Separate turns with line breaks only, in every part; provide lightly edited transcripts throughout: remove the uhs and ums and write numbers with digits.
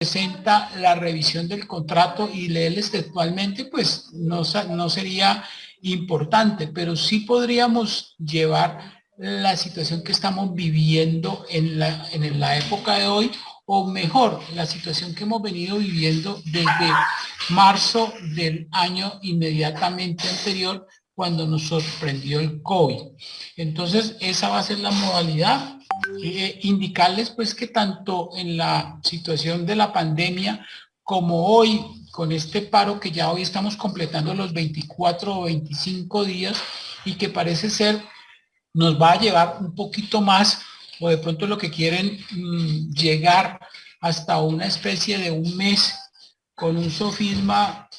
presenta la revisión del contrato y leerles textualmente, pues no sería importante, pero sí podríamos llevar la situación que estamos viviendo en la época de hoy, o mejor, la situación que hemos venido viviendo desde marzo del año inmediatamente anterior, cuando nos sorprendió el COVID. Entonces, esa va a ser la modalidad. Indicarles pues que tanto en la situación de la pandemia como hoy, con este paro que ya hoy estamos completando los 24 o 25 días y que parece ser nos va a llevar un poquito más, o de pronto lo que quieren llegar hasta una especie de un mes con un sofisma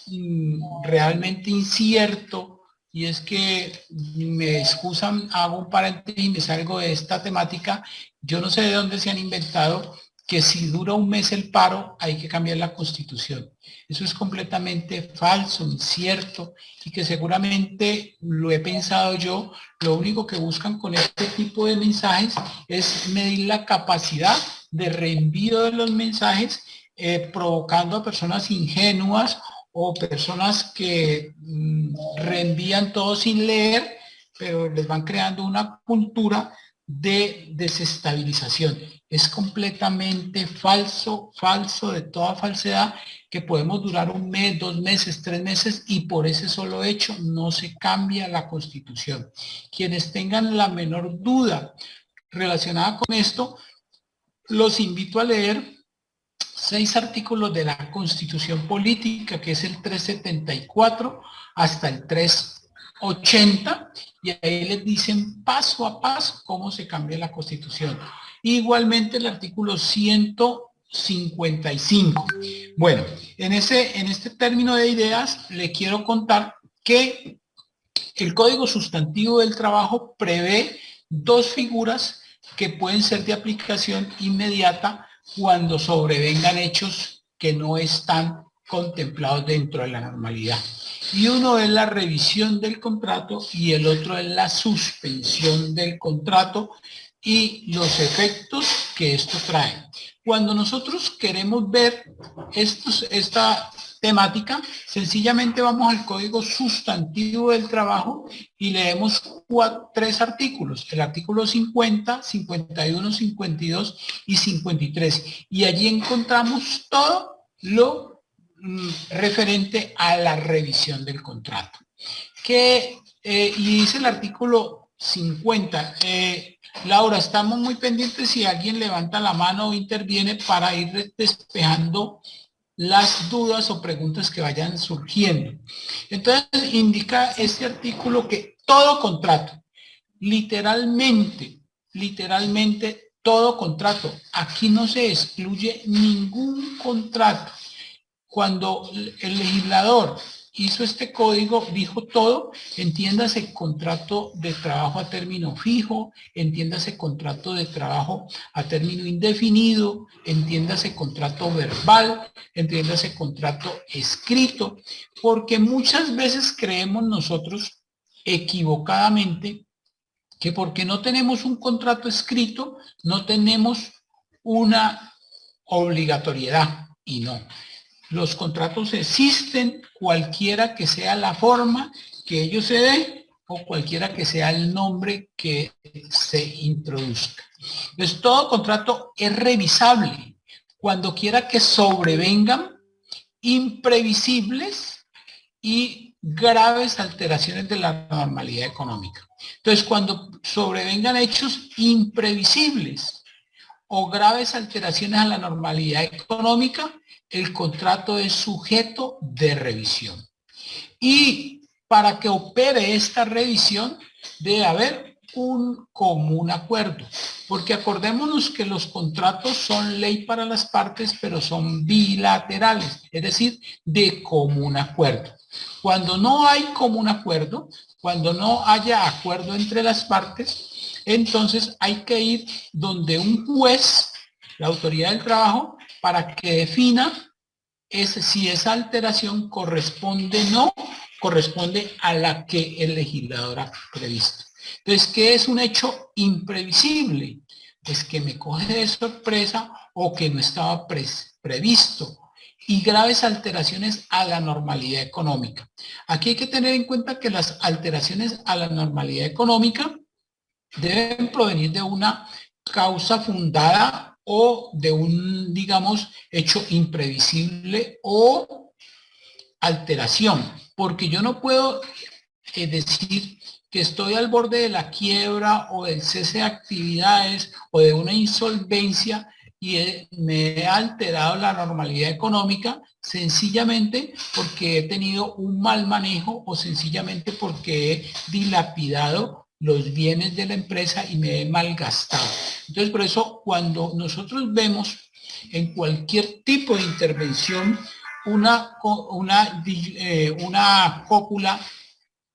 realmente incierto. Y es que me excusan, hago un paréntesis y me salgo de esta temática. Yo no sé de dónde se han inventado que si dura un mes el paro hay que cambiar la constitución. Eso es completamente falso, incierto, y que seguramente lo he pensado yo. Lo único que buscan con este tipo de mensajes es medir la capacidad de reenvío de los mensajes, provocando a personas ingenuas o personas que reenvían todo sin leer, pero les van creando una cultura de desestabilización. Es completamente falso, falso de toda falsedad, que podemos durar un mes, 2 meses, 3 meses, y por ese solo hecho no se cambia la Constitución. Quienes tengan la menor duda relacionada con esto, los invito a leer 6 artículos de la Constitución Política, que es el 374 hasta el 380, y ahí les dicen paso a paso cómo se cambia la Constitución. Igualmente el artículo 155. Bueno, en este término de ideas le quiero contar que el Código Sustantivo del Trabajo prevé 2 figuras que pueden ser de aplicación inmediata cuando sobrevengan hechos que no están contemplados dentro de la normalidad. Y uno es la revisión del contrato y el otro es la suspensión del contrato y los efectos que esto trae. Cuando nosotros queremos ver esta temática, sencillamente vamos al Código Sustantivo del Trabajo y leemos 3 artículos, el artículo 50, 51, 52 y 53. Y allí encontramos todo lo referente a la revisión del contrato. Y dice el artículo 50, Laura, estamos muy pendientes si alguien levanta la mano o interviene para ir despejando las dudas o preguntas que vayan surgiendo. Entonces, indica este artículo que todo contrato, literalmente todo contrato, aquí no se excluye ningún contrato. Cuando el legislador hizo este código, dijo todo, entiéndase contrato de trabajo a término fijo, entiéndase contrato de trabajo a término indefinido, entiéndase contrato verbal, entiéndase contrato escrito, porque muchas veces creemos nosotros equivocadamente que porque no tenemos un contrato escrito, no tenemos una obligatoriedad, y no. Los contratos existen, cualquiera que sea la forma que ellos se den o cualquiera que sea el nombre que se introduzca. Entonces, todo contrato es revisable cuando quiera que sobrevengan imprevisibles y graves alteraciones de la normalidad económica. Entonces, cuando sobrevengan hechos imprevisibles o graves alteraciones a la normalidad económica, el contrato es sujeto de revisión. Y para que opere esta revisión debe haber un común acuerdo, porque acordémonos que los contratos son ley para las partes, pero son bilaterales, es decir, de común acuerdo. Cuando no hay común acuerdo, cuando no haya acuerdo entre las partes, entonces hay que ir donde un juez, la autoridad del trabajo, para que defina si esa alteración corresponde o no corresponde a la que el legislador ha previsto. Entonces, ¿qué es un hecho imprevisible? Pues que me coge de sorpresa o que no estaba previsto y graves alteraciones a la normalidad económica. Aquí hay que tener en cuenta que las alteraciones a la normalidad económica deben provenir de una causa fundada o de un, digamos, hecho imprevisible o alteración, porque yo no puedo decir que estoy al borde de la quiebra o del cese de actividades o de una insolvencia y me he alterado la normalidad económica sencillamente porque he tenido un mal manejo o sencillamente porque he dilapidado los bienes de la empresa y me he malgastado. Entonces, por eso, cuando nosotros vemos en cualquier tipo de intervención una cópula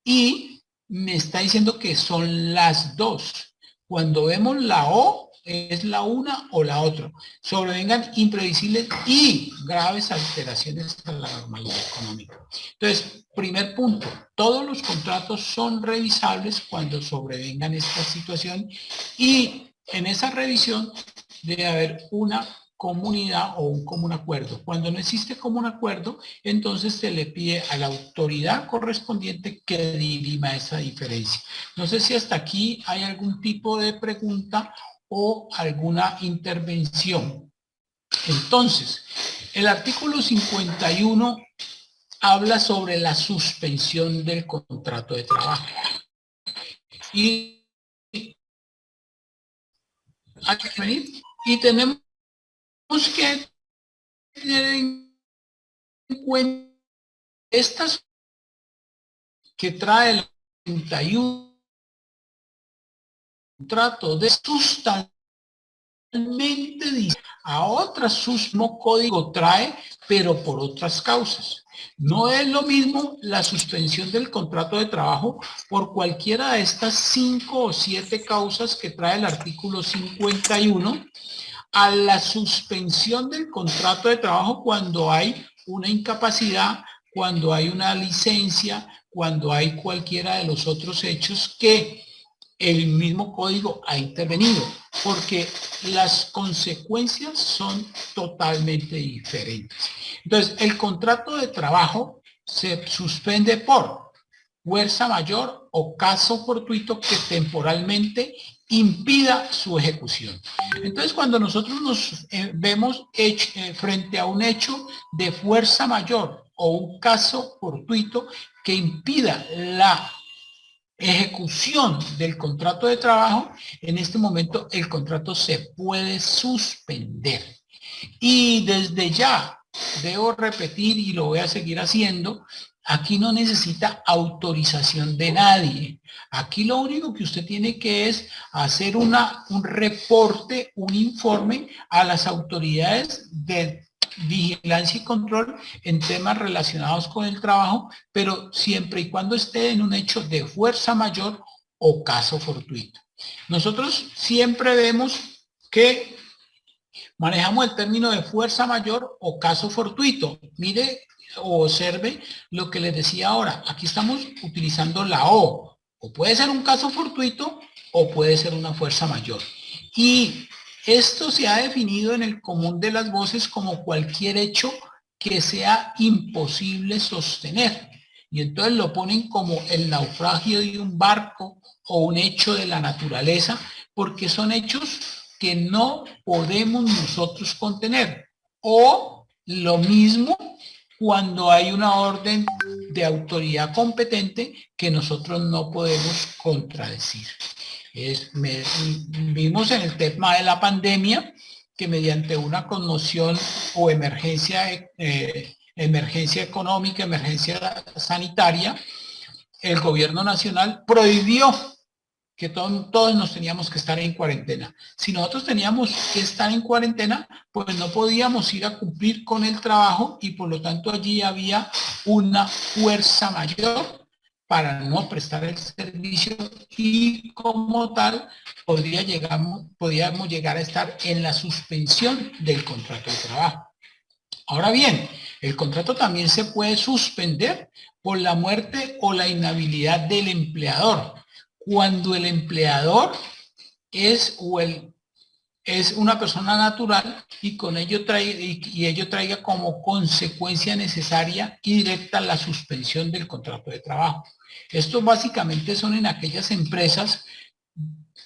y me está diciendo que son las dos. Cuando vemos la O, es la una o la otra. Sobrevengan imprevisibles y graves alteraciones a la normalidad económica. Entonces, primer punto, todos los contratos son revisables cuando sobrevengan esta situación y en esa revisión debe haber una comunidad o un común acuerdo. Cuando no existe común acuerdo, entonces se le pide a la autoridad correspondiente que dirima esa diferencia. No sé si hasta aquí hay algún tipo de pregunta o alguna intervención. Entonces, el artículo 51 habla sobre la suspensión del contrato de trabajo. Y hay que venir y tenemos que tener en cuenta estas que trae el 31 contrato de sustancialmente a otras susmo código trae, pero por otras causas. No es lo mismo la suspensión del contrato de trabajo por cualquiera de estas 5 o 7 causas que trae el artículo 51 a la suspensión del contrato de trabajo cuando hay una incapacidad, cuando hay una licencia, cuando hay cualquiera de los otros hechos que el mismo código ha intervenido, porque las consecuencias son totalmente diferentes. Entonces, el contrato de trabajo se suspende por fuerza mayor o caso fortuito que temporalmente impida su ejecución. Entonces, cuando nosotros nos vemos frente a un hecho de fuerza mayor o un caso fortuito que impida la ejecución del contrato de trabajo, en este momento el contrato se puede suspender. Y desde ya, debo repetir y lo voy a seguir haciendo, aquí no necesita autorización de nadie. Aquí lo único que usted tiene que es hacer un reporte, un informe a las autoridades de vigilancia y control en temas relacionados con el trabajo, pero siempre y cuando esté en un hecho de fuerza mayor o caso fortuito. Nosotros siempre vemos que manejamos el término de fuerza mayor o caso fortuito. Mire o observe lo que les decía ahora. Aquí estamos utilizando la O. O puede ser un caso fortuito o puede ser una fuerza mayor. Y esto se ha definido en el común de las voces como cualquier hecho que sea imposible sostener. Y entonces lo ponen como el naufragio de un barco o un hecho de la naturaleza, porque son hechos que no podemos nosotros contener. O lo mismo cuando hay una orden de autoridad competente que nosotros no podemos contradecir. Vimos en el tema de la pandemia que mediante una conmoción o emergencia económica, emergencia sanitaria, el gobierno nacional prohibió que todos nos teníamos que estar en cuarentena. Si nosotros teníamos que estar en cuarentena, pues no podíamos ir a cumplir con el trabajo y por lo tanto allí había una fuerza mayor para no prestar el servicio y como tal podíamos llegar a estar en la suspensión del contrato de trabajo. Ahora bien, el contrato también se puede suspender por la muerte o la inhabilidad del empleador. Cuando el empleador es o el es una persona natural y con ello ello traiga como consecuencia necesaria y directa la suspensión del contrato de trabajo. Estos básicamente son en aquellas empresas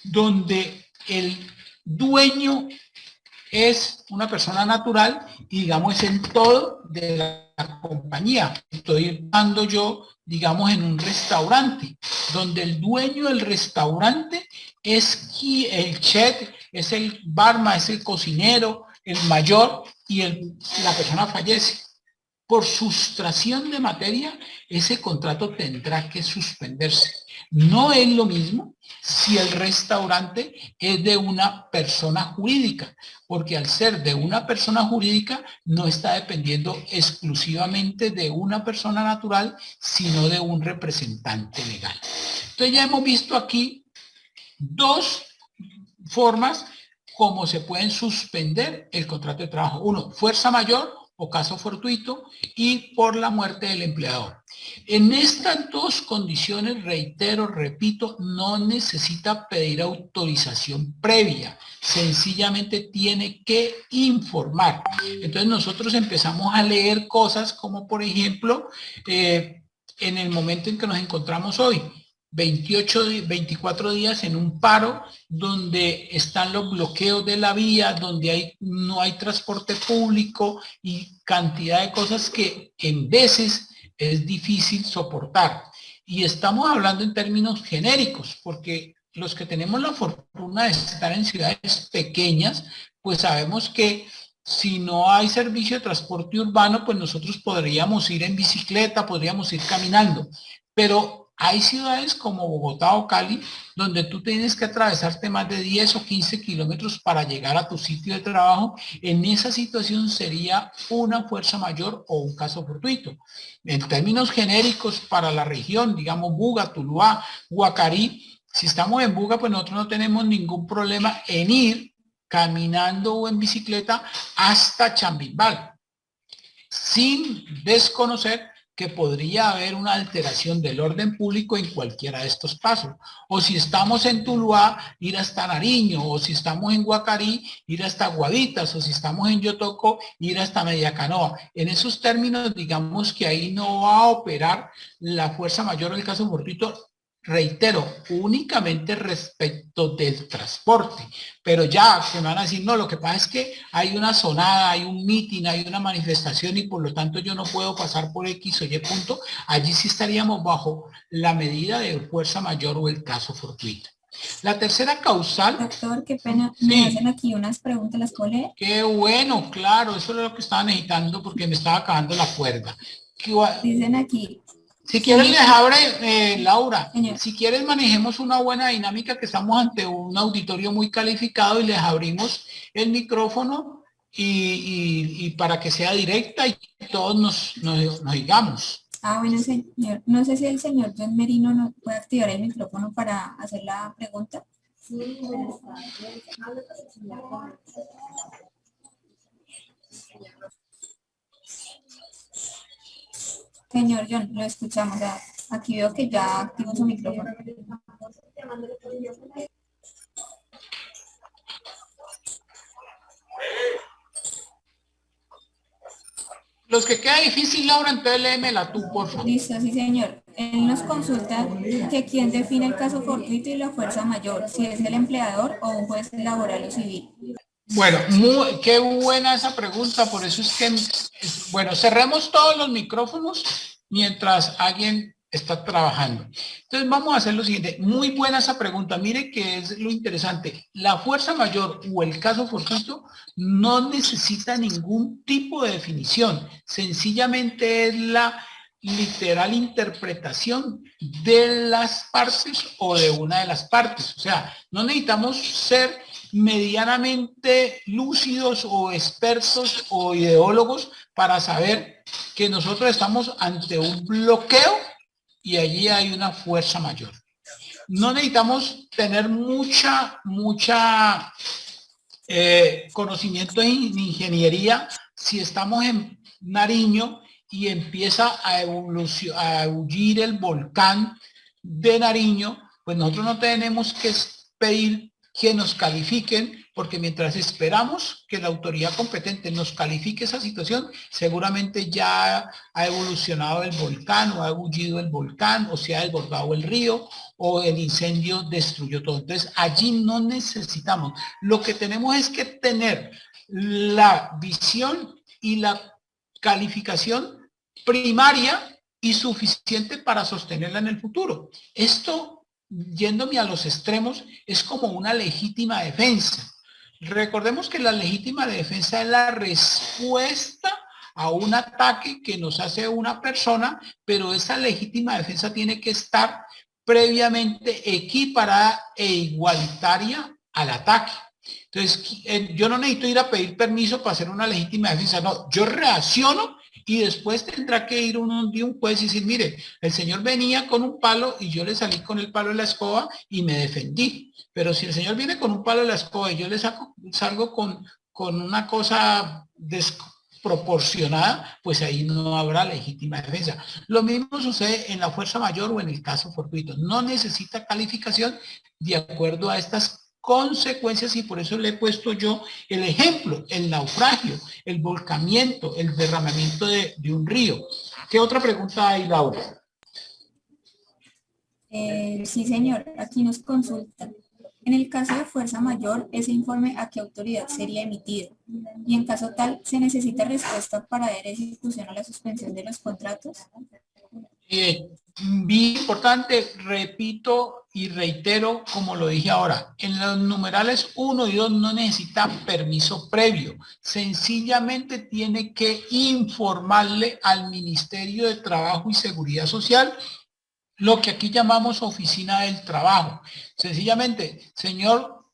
donde el dueño es una persona natural y digamos es el todo de la compañía. Estoy dando yo, digamos, en un restaurante, donde el dueño del restaurante es el chef, es el barman, es el cocinero, el mayor y la persona fallece. Por sustracción de materia, ese contrato tendrá que suspenderse. No es lo mismo si el restaurante es de una persona jurídica, porque al ser de una persona jurídica no está dependiendo exclusivamente de una persona natural, sino de un representante legal. Entonces ya hemos visto aquí dos formas como se pueden suspender el contrato de trabajo. Uno, fuerza mayor o caso fortuito, y por la muerte del empleador. En estas dos condiciones, reitero, repito, no necesita pedir autorización previa, sencillamente tiene que informar. Entonces nosotros empezamos a leer cosas como, por ejemplo, en el momento en que nos encontramos hoy, 24 días en un paro donde están los bloqueos de la vía, donde no hay transporte público y cantidad de cosas que en veces es difícil soportar. Y estamos hablando en términos genéricos, porque los que tenemos la fortuna de estar en ciudades pequeñas, pues sabemos que si no hay servicio de transporte urbano, pues nosotros podríamos ir en bicicleta, podríamos ir caminando, pero hay ciudades como Bogotá o Cali donde tú tienes que atravesarte más de 10 o 15 kilómetros para llegar a tu sitio de trabajo. En esa situación sería una fuerza mayor o un caso fortuito. En términos genéricos para la región, digamos Buga, Tuluá, Guacarí, si estamos en Buga, pues nosotros no tenemos ningún problema en ir caminando o en bicicleta hasta Chambimbal, sin desconocer que podría haber una alteración del orden público en cualquiera de estos pasos. O si estamos en Tuluá, ir hasta Nariño, o si estamos en Guacarí, ir hasta Guavitas, o si estamos en Yotoco, ir hasta Mediacanoa. En esos términos, digamos que ahí no va a operar la fuerza mayor del caso fortuito, reitero, únicamente respecto del transporte, pero ya se me van a decir, no, lo que pasa es que hay una zonada, hay un mitin, hay una manifestación y por lo tanto yo no puedo pasar por X o Y punto, allí sí estaríamos bajo la medida de fuerza mayor o el caso fortuito. La tercera causal...
Doctor, qué pena, me hacen aquí unas preguntas, ¿las puedo leer?
Qué bueno, claro, eso es lo que estaba necesitando porque me estaba acabando la cuerda.
Dicen aquí...
Si quieres les abre, Laura,
señor.
Si quieres manejemos una buena dinámica que estamos ante un auditorio muy calificado y les abrimos el micrófono y para que sea directa y todos nos digamos.
Ah, bueno, señor. No sé si el señor John Merino no puede activar el micrófono para hacer la pregunta. Sí, señor John, lo escuchamos. Aquí veo que ya activó su micrófono.
Los que queda difícil, Laura, entonces léemela tú, por favor.
Listo, sí, señor. Él nos consulta que quién define el caso fortuito y la fuerza mayor, si es el empleador o un juez laboral o civil.
Bueno, qué buena esa pregunta, por eso es que, bueno, cerremos todos los micrófonos mientras alguien está trabajando. Entonces vamos a hacer lo siguiente, muy buena esa pregunta, mire que es lo interesante, la fuerza mayor o el caso fortuito no necesita ningún tipo de definición, sencillamente es la literal interpretación de las partes o de una de las partes, o sea, no necesitamos ser medianamente lúcidos o expertos o ideólogos para saber que nosotros estamos ante un bloqueo y allí hay una fuerza mayor. No necesitamos tener mucha conocimiento en ingeniería si estamos en Nariño y empieza a bullir el volcán de Nariño, pues nosotros no tenemos que pedir que nos califiquen, porque mientras esperamos que la autoridad competente nos califique esa situación, seguramente ya ha evolucionado el volcán o ha ebullido el volcán o se ha desbordado el río o el incendio destruyó todo. Entonces, allí no necesitamos. Lo que tenemos es que tener la visión y la calificación primaria y suficiente para sostenerla en el futuro. Esto, yéndome a los extremos, es como una legítima defensa. Recordemos que la legítima defensa es la respuesta a un ataque que nos hace una persona, pero esa legítima defensa tiene que estar previamente equiparada e igualitaria al ataque. Entonces, yo no necesito ir a pedir permiso para hacer una legítima defensa, no, yo reacciono y después tendrá que ir de un juez y decir, mire, el señor venía con un palo y yo le salí con el palo de la escoba y me defendí. Pero si el señor viene con un palo de la escoba y yo le salgo con una cosa desproporcionada, pues ahí no habrá legítima defensa. Lo mismo sucede en la fuerza mayor o en el caso fortuito. No necesita calificación de acuerdo a estas consecuencias y por eso le he puesto yo el ejemplo, el naufragio, el volcamiento, el derramamiento de un río. ¿Qué otra pregunta hay, Laura?
Sí, señor, aquí nos consultan. En el caso de fuerza mayor, ese informe a qué autoridad sería emitido. Y en caso tal, ¿se necesita respuesta para dar ejecución a la suspensión de los contratos?
Bien importante, repito y reitero como lo dije ahora, en los numerales 1 y 2 no necesita permiso previo, sencillamente tiene que informarle al Ministerio de Trabajo y Seguridad Social, lo que aquí llamamos Oficina del Trabajo. Sencillamente, señor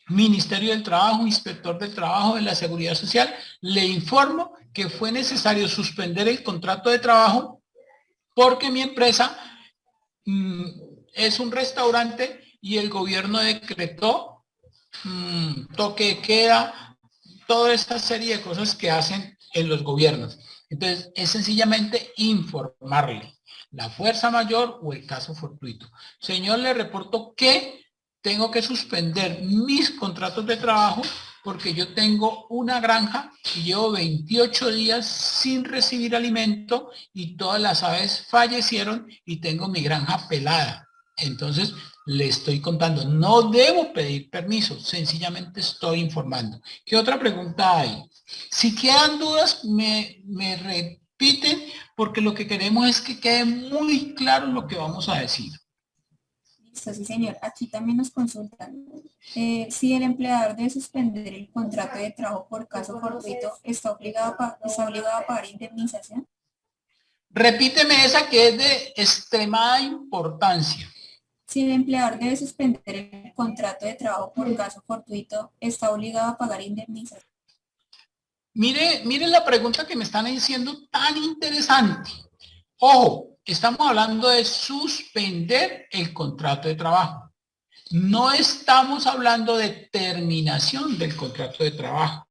Ministerio del Trabajo, Inspector del Trabajo de la Seguridad Social, le informo que fue necesario suspender el contrato de trabajo porque mi empresa es un restaurante y el gobierno decretó toque de queda, toda esta serie de cosas que hacen en los gobiernos. Entonces, es sencillamente informarle la fuerza mayor o el caso fortuito. Señor, le reporto que tengo que suspender mis contratos de trabajo porque yo tengo una granja y llevo 28 días sin recibir alimento y todas las aves fallecieron y tengo mi granja pelada. Entonces, le estoy contando, no debo pedir permiso, sencillamente estoy informando. ¿Qué otra pregunta hay? Si quedan dudas, me repiten, porque lo que queremos es que quede muy claro lo que vamos a decir.
Listo, sí, señor. Aquí también nos consultan. Si el empleador debe suspender el contrato de trabajo por caso fortuito, ¿está obligado a pagar indemnización?
Repíteme esa que es de extremada importancia.
Si el empleador debe suspender el contrato de trabajo por caso fortuito, ¿está obligado a pagar indemnización?
Mire la pregunta que me están diciendo tan interesante. Ojo, estamos hablando de suspender el contrato de trabajo. No estamos hablando de terminación del contrato de trabajo.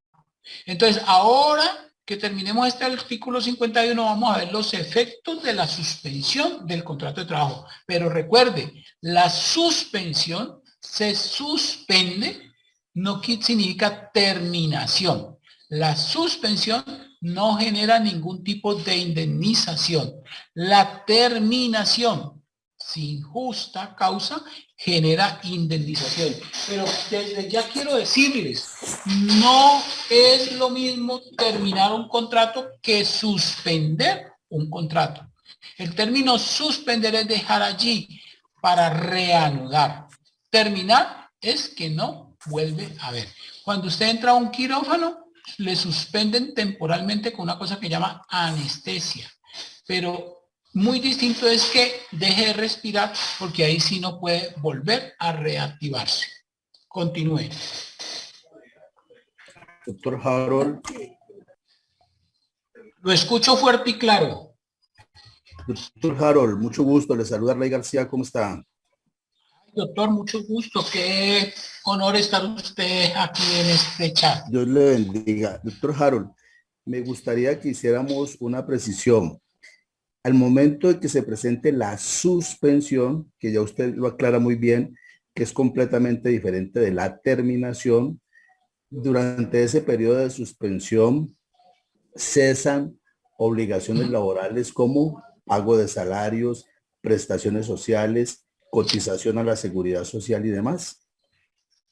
Entonces, ahora que terminemos este artículo 51, vamos a ver los efectos de la suspensión del contrato de trabajo. Pero recuerde, la suspensión se suspende, no significa terminación. La suspensión no genera ningún tipo de indemnización. La terminación sin justa causa genera indemnización. Pero desde ya quiero decirles, no es lo mismo terminar un contrato que suspender un contrato. El término suspender es dejar allí para reanudar. Terminar es que no vuelve a ver. Cuando usted entra a un quirófano, le suspenden temporalmente con una cosa que llama anestesia. Pero muy distinto es que deje de respirar porque ahí sí no puede volver a reactivarse. Continúe.
Doctor Harold.
Lo escucho fuerte y claro.
Doctor Harold, mucho gusto. Le saluda Rey García. ¿Cómo está?
Doctor, mucho gusto. Qué honor estar usted aquí en este chat.
Dios le bendiga. Doctor Harold, me gustaría que hiciéramos una precisión. Al momento de que se presente la suspensión, que ya usted lo aclara muy bien, que es completamente diferente de la terminación. Durante ese periodo de suspensión cesan obligaciones laborales como pago de salarios, prestaciones sociales, cotización a la seguridad social y demás.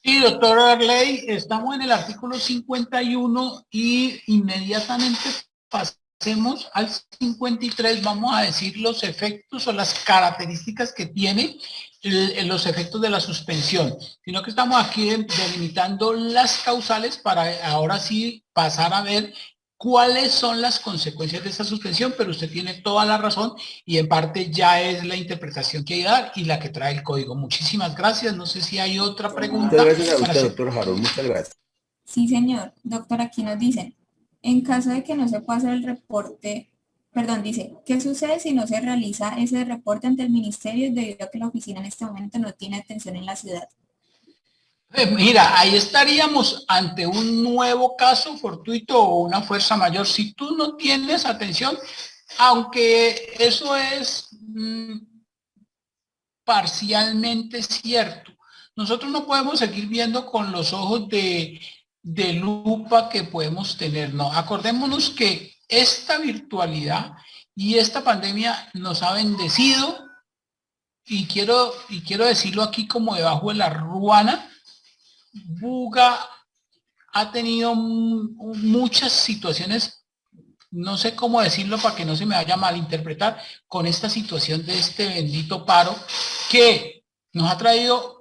Sí, doctor Arley, estamos en el artículo 51 y inmediatamente pasemos al 53, vamos a decir los efectos o las características que tiene los efectos de la suspensión, sino que estamos aquí delimitando las causales para ahora sí pasar a ver cuáles son las consecuencias de esta suspensión, pero usted tiene toda la razón y en parte ya es la interpretación que hay que dar y la que trae el código. Muchísimas gracias. No sé si hay otra
Muchas
pregunta.
gracias a usted, doctor Harold. Muchas gracias.
Sí, señor. Doctor, aquí nos dicen, en caso de que no se pueda hacer el reporte, perdón, dice, ¿qué sucede si no se realiza ese reporte ante el ministerio debido a que la oficina en este momento no tiene atención en la ciudad?
Mira, ahí estaríamos ante un nuevo caso fortuito o una fuerza mayor. Si tú no tienes atención, aunque eso es parcialmente cierto, nosotros no podemos seguir viendo con los ojos de lupa que podemos tener. No, acordémonos que esta virtualidad y esta pandemia nos ha bendecido y quiero decirlo aquí como debajo de la ruana. Buga ha tenido muchas situaciones, no sé cómo decirlo para que no se me vaya a malinterpretar, con esta situación de este bendito paro que nos ha traído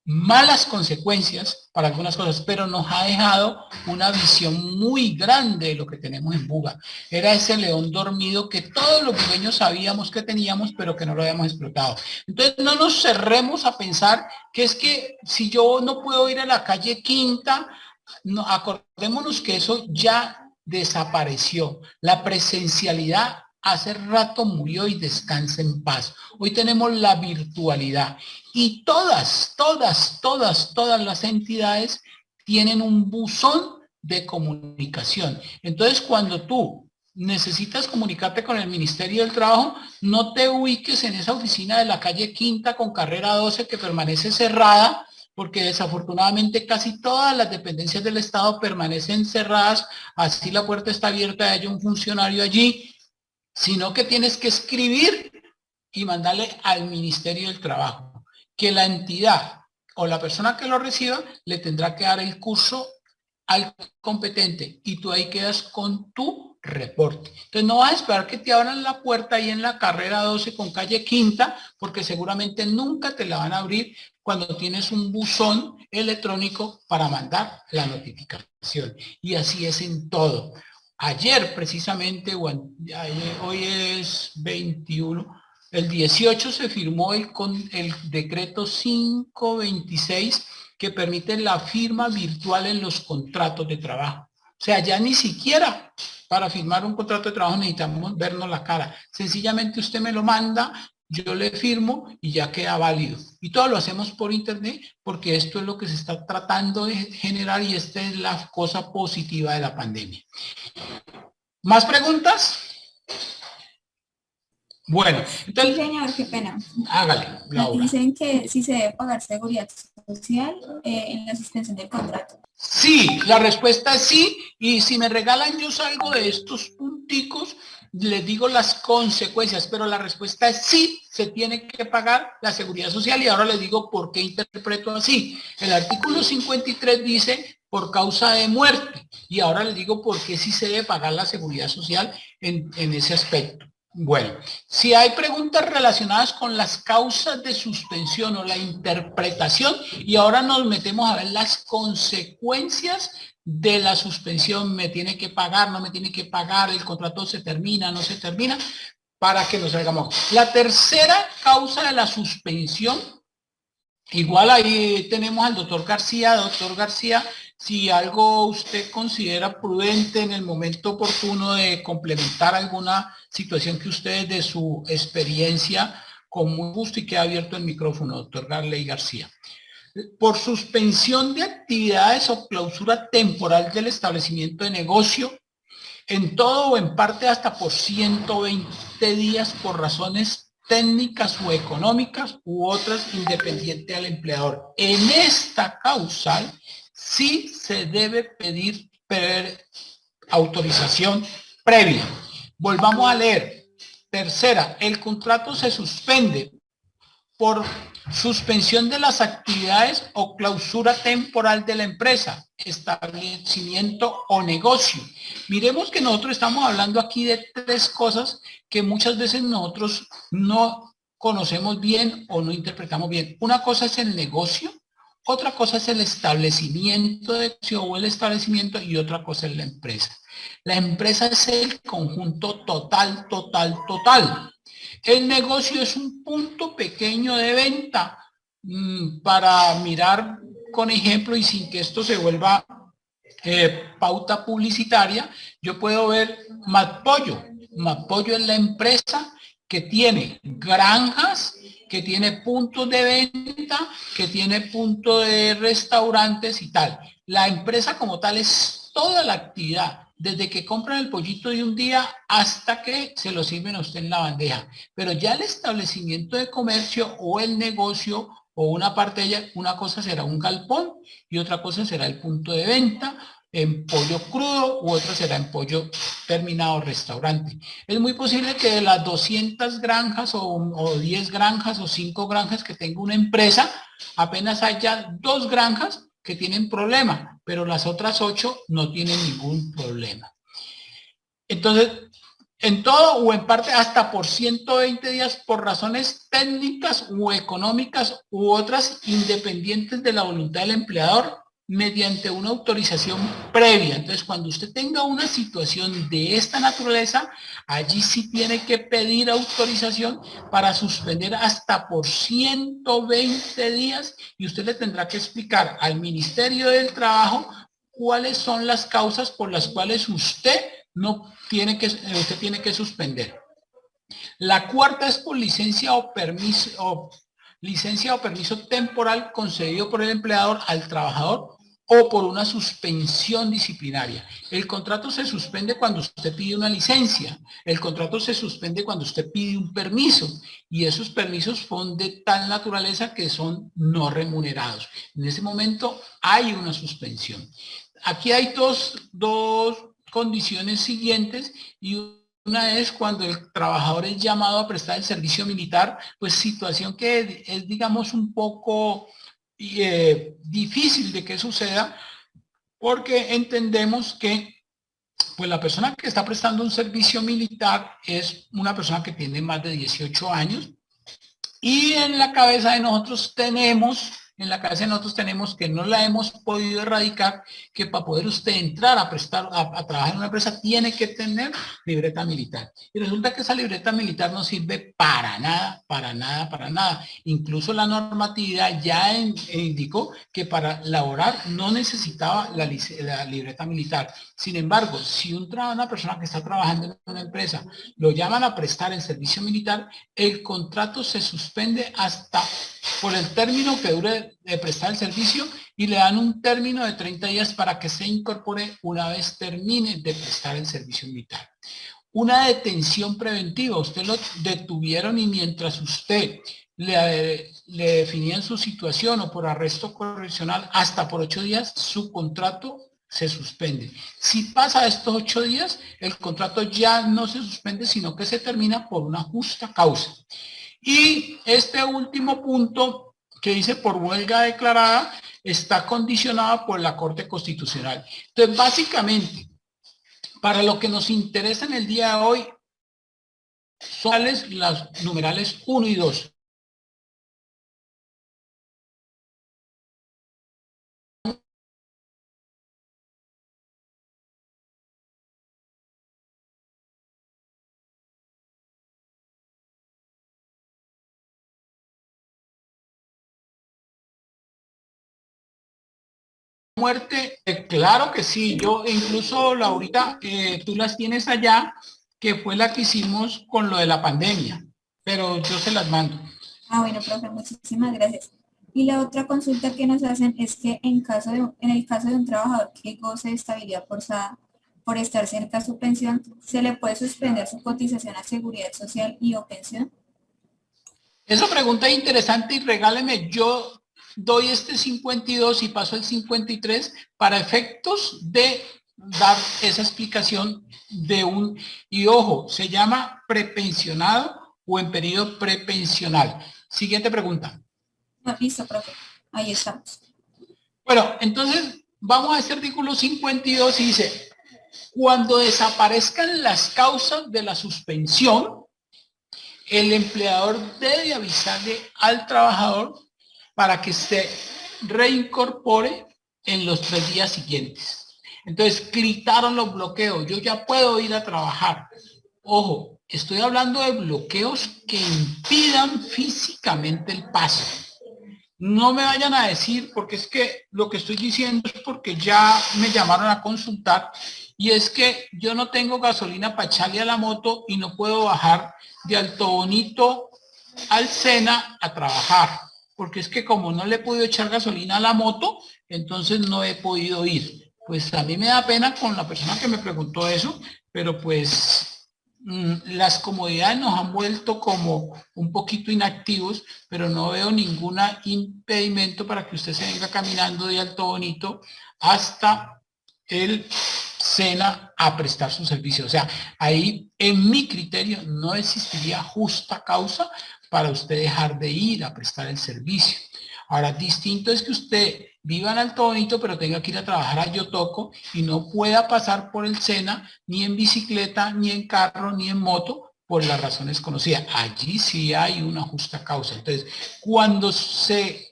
malas consecuencias para algunas cosas, pero nos ha dejado una visión muy grande de lo que tenemos en Buga. Era ese león dormido que todos los bugueños sabíamos que teníamos, pero que no lo habíamos explotado. Entonces no nos cerremos a pensar que es que si yo no puedo ir a la calle Quinta, no, acordémonos que eso ya desapareció. La presencialidad hace rato murió y descansa en paz. Hoy tenemos la virtualidad y todas las entidades tienen un buzón de comunicación. Entonces, cuando tú necesitas comunicarte con el Ministerio del Trabajo, no te ubiques en esa oficina de la calle Quinta con carrera 12 que permanece cerrada, porque desafortunadamente casi todas las dependencias del Estado permanecen cerradas, así la puerta está abierta, hay un funcionario allí, sino que tienes que escribir y mandarle al Ministerio del Trabajo, que la entidad o la persona que lo reciba le tendrá que dar el curso al competente y tú ahí quedas con tu reporte. Entonces no vas a esperar que te abran la puerta ahí en la carrera 12 con calle Quinta, porque seguramente nunca te la van a abrir cuando tienes un buzón electrónico para mandar la notificación. Y así es en todo. Ayer precisamente, hoy es 21, el 18 se firmó el decreto 526 que permite la firma virtual en los contratos de trabajo. O sea, ya ni siquiera para firmar un contrato de trabajo necesitamos vernos la cara. Sencillamente usted me lo manda, yo le firmo y ya queda válido. Y todo lo hacemos por internet porque esto es lo que se está tratando de generar y esta es la cosa positiva de la pandemia. ¿Más preguntas? Bueno, entonces...
Sí, señor, qué pena.
Hágale,
Laura. Nos dicen que si se debe pagar seguridad social en la suspensión del contrato.
Sí, la respuesta es sí, y si me regalan yo salgo de estos punticos, les digo las consecuencias, pero la respuesta es sí, se tiene que pagar la seguridad social y ahora les digo por qué interpreto así. El artículo 53 dice por causa de muerte y ahora les digo por qué sí se debe pagar la seguridad social en ese aspecto. Bueno, si hay preguntas relacionadas con las causas de suspensión o la interpretación, y ahora nos metemos a ver las consecuencias de la suspensión, me tiene que pagar, no me tiene que pagar, el contrato se termina, no se termina, para que nos salgamos. La tercera causa de la suspensión, igual ahí tenemos al doctor García, si algo usted considera prudente en el momento oportuno de complementar alguna situación que usted de su experiencia, con muy gusto y queda abierto el micrófono, doctor Garley García. Por suspensión de actividades o clausura temporal del establecimiento de negocio, en todo o en parte hasta por 120 días por razones técnicas o económicas u otras independientes al empleador. En esta causal sí se debe pedir autorización previa. Volvamos a leer. Tercera, el contrato se suspende por suspensión de las actividades o clausura temporal de la empresa, establecimiento o negocio. Miremos que nosotros estamos hablando aquí de tres cosas que muchas veces nosotros no conocemos bien o no interpretamos bien. Una cosa es el negocio, otra cosa es el establecimiento de negocio o el establecimiento y otra cosa es la empresa. La empresa es el conjunto total. El negocio es un punto pequeño de venta. Para mirar con ejemplo y sin que esto se vuelva pauta publicitaria, yo puedo ver Matpollo. Matpollo es la empresa que tiene granjas, que tiene puntos de venta, que tiene puntos de restaurantes y tal. La empresa como tal es toda la actividad, desde que compran el pollito de un día hasta que se lo sirven a usted en la bandeja. Pero ya el establecimiento de comercio o el negocio o una parte de ella, una cosa será un galpón y otra cosa será el punto de venta en pollo crudo u otra será en pollo terminado restaurante. Es muy posible que de las 200 granjas o 10 granjas o 5 granjas que tenga una empresa, apenas haya 2 granjas que tienen problema, pero las otras 8 no tienen ningún problema. Entonces, en todo o en parte hasta por 120 días por razones técnicas o económicas u otras independientes de la voluntad del empleador mediante una autorización previa. Entonces, cuando usted tenga una situación de esta naturaleza, allí sí tiene que pedir autorización para suspender hasta por 120 días y usted le tendrá que explicar al Ministerio del Trabajo cuáles son las causas por las cuales usted tiene que suspender. La cuarta es por licencia o permiso temporal concedido por el empleador al trabajador o por una suspensión disciplinaria. El contrato se suspende cuando usted pide una licencia. El contrato se suspende cuando usted pide un permiso y esos permisos son de tal naturaleza que son no remunerados. En ese momento hay una suspensión. Aquí hay dos condiciones siguientes y una es cuando el trabajador es llamado a prestar el servicio militar, pues situación que es digamos un poco difícil de que suceda porque entendemos que pues la persona que está prestando un servicio militar es una persona que tiene más de 18 años y en la cabeza de nosotros tenemos que no la hemos podido erradicar, que para poder usted entrar a trabajar en una empresa tiene que tener libreta militar. Y resulta que esa libreta militar no sirve para nada. Incluso la normatividad ya indicó que para laborar no necesitaba la libreta militar. Sin embargo, si una persona que está trabajando en una empresa lo llaman a prestar el servicio militar, el contrato se suspende hasta por el término que dure de prestar el servicio y le dan un término de 30 días para que se incorpore una vez termine de prestar el servicio militar. Una detención preventiva, usted lo detuvieron y mientras usted le definían su situación o por arresto correccional hasta por 8 días, su contrato se suspende. Si pasa estos 8 días, el contrato ya no se suspende, sino que se termina por una justa causa. Y este último punto que dice por huelga declarada está condicionado por la Corte Constitucional. Entonces, básicamente, para lo que nos interesa en el día de hoy, son las numerales 1 y 2. Muerte, claro que sí, yo incluso Laurita, tú las tienes allá, que fue la que hicimos con lo de la pandemia, pero yo se las mando.
Bueno, profe, muchísimas gracias. Y la otra consulta que nos hacen es que en el caso de un trabajador que goce de estabilidad forzada por estar cerca de su pensión, ¿se le puede suspender su cotización a seguridad social y o pensión?
Esa pregunta es interesante y regáleme, yo doy este 52 y paso el 53 para efectos de dar esa explicación de un, y ojo, se llama prepensionado o en periodo prepensional. Siguiente pregunta.
Ah, listo, profe. Ahí estamos.
Bueno, entonces vamos a este artículo 52 y dice, cuando desaparezcan las causas de la suspensión, el empleador debe avisarle al trabajador para que se reincorpore en los 3 días siguientes. Entonces, quitaron los bloqueos. Yo ya puedo ir a trabajar. Ojo, estoy hablando de bloqueos que impidan físicamente el paso. No me vayan a decir, porque es que lo que estoy diciendo es porque ya me llamaron a consultar y es que yo no tengo gasolina para echarle a la moto y no puedo bajar de Alto Bonito al Sena a trabajar, porque es que como no le he podido echar gasolina a la moto, entonces no he podido ir. Pues a mí me da pena con la persona que me preguntó eso, pero pues las comodidades nos han vuelto como un poquito inactivos, pero no veo ningún impedimento para que usted se venga caminando de Alto Bonito hasta el Sena a prestar su servicio. O sea, ahí en mi criterio no existiría justa causa para usted dejar de ir a prestar el servicio. Ahora, distinto es que usted viva en Alto Bonito, pero tenga que ir a trabajar a Yotoco y no pueda pasar por el Sena ni en bicicleta, ni en carro, ni en moto, por las razones conocidas. Allí sí hay una justa causa. Entonces, cuando se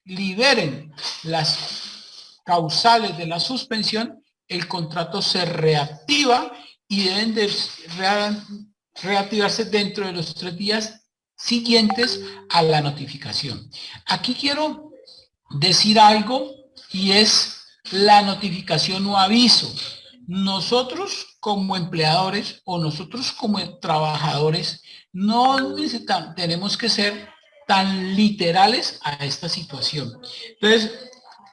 liberen las causales de la suspensión, el contrato se reactiva y deben de reactivarse dentro de los 3 días siguientes a la notificación. Aquí quiero decir algo y es la notificación o aviso. Nosotros como empleadores o nosotros como trabajadores no tenemos que ser tan literales a esta situación. Entonces,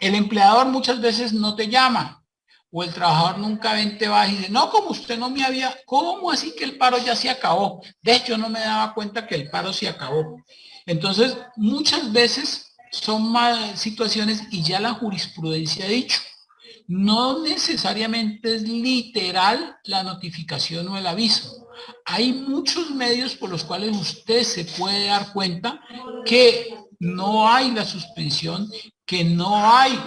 el empleador muchas veces no te llama o el trabajador nunca te va y dice, no, como usted no me había, ¿cómo así que el paro ya se acabó? De hecho, no me daba cuenta que el paro se acabó. Entonces, muchas veces son más situaciones y ya la jurisprudencia ha dicho, no necesariamente es literal la notificación o el aviso. Hay muchos medios por los cuales usted se puede dar cuenta que no hay la suspensión, que no hay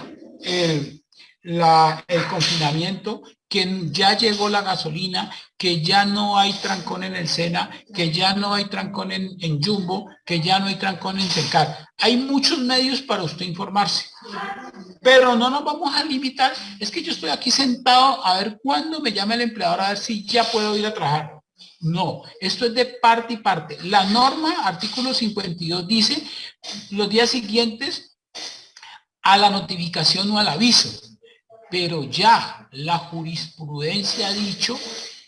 el confinamiento, que ya llegó la gasolina, que ya no hay trancón en el Sena, que ya no hay trancón en Jumbo, que ya no hay trancón en Tecar. Hay muchos medios para usted informarse. Pero no nos vamos a limitar. Es que yo estoy aquí sentado a ver cuándo me llama el empleador a ver si ya puedo ir a trabajar. No, esto es de parte y parte. La norma, artículo 52, dice los días siguientes a la notificación o al aviso. Pero ya la jurisprudencia ha dicho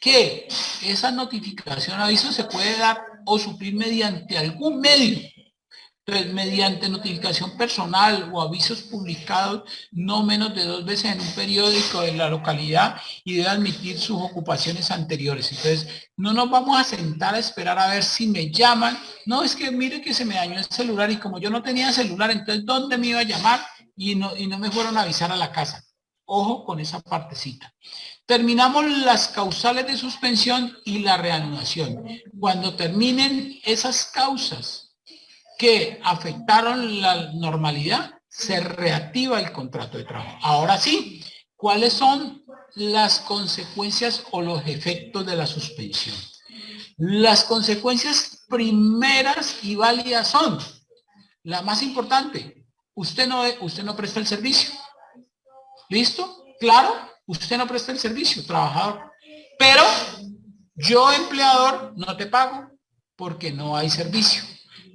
que esa notificación o aviso se puede dar o suplir mediante algún medio. Entonces, mediante notificación personal o avisos publicados no menos de 2 veces en un periódico de la localidad y debe admitir sus ocupaciones anteriores. Entonces, no nos vamos a sentar a esperar a ver si me llaman. No, es que mire que se me dañó el celular y como yo no tenía celular, entonces, ¿dónde me iba a llamar? Y no me fueron a avisar a la casa. Ojo con esa partecita. Terminamos las causales de suspensión y la reanudación. Cuando terminen esas causas que afectaron la normalidad, se reactiva el contrato de trabajo. Ahora sí, ¿cuáles son las consecuencias o los efectos de la suspensión? Las consecuencias primeras y válidas son, la más importante, usted no presta el servicio. ¿Listo? Claro, usted no presta el servicio, trabajador. Pero yo, empleador, no te pago porque no hay servicio.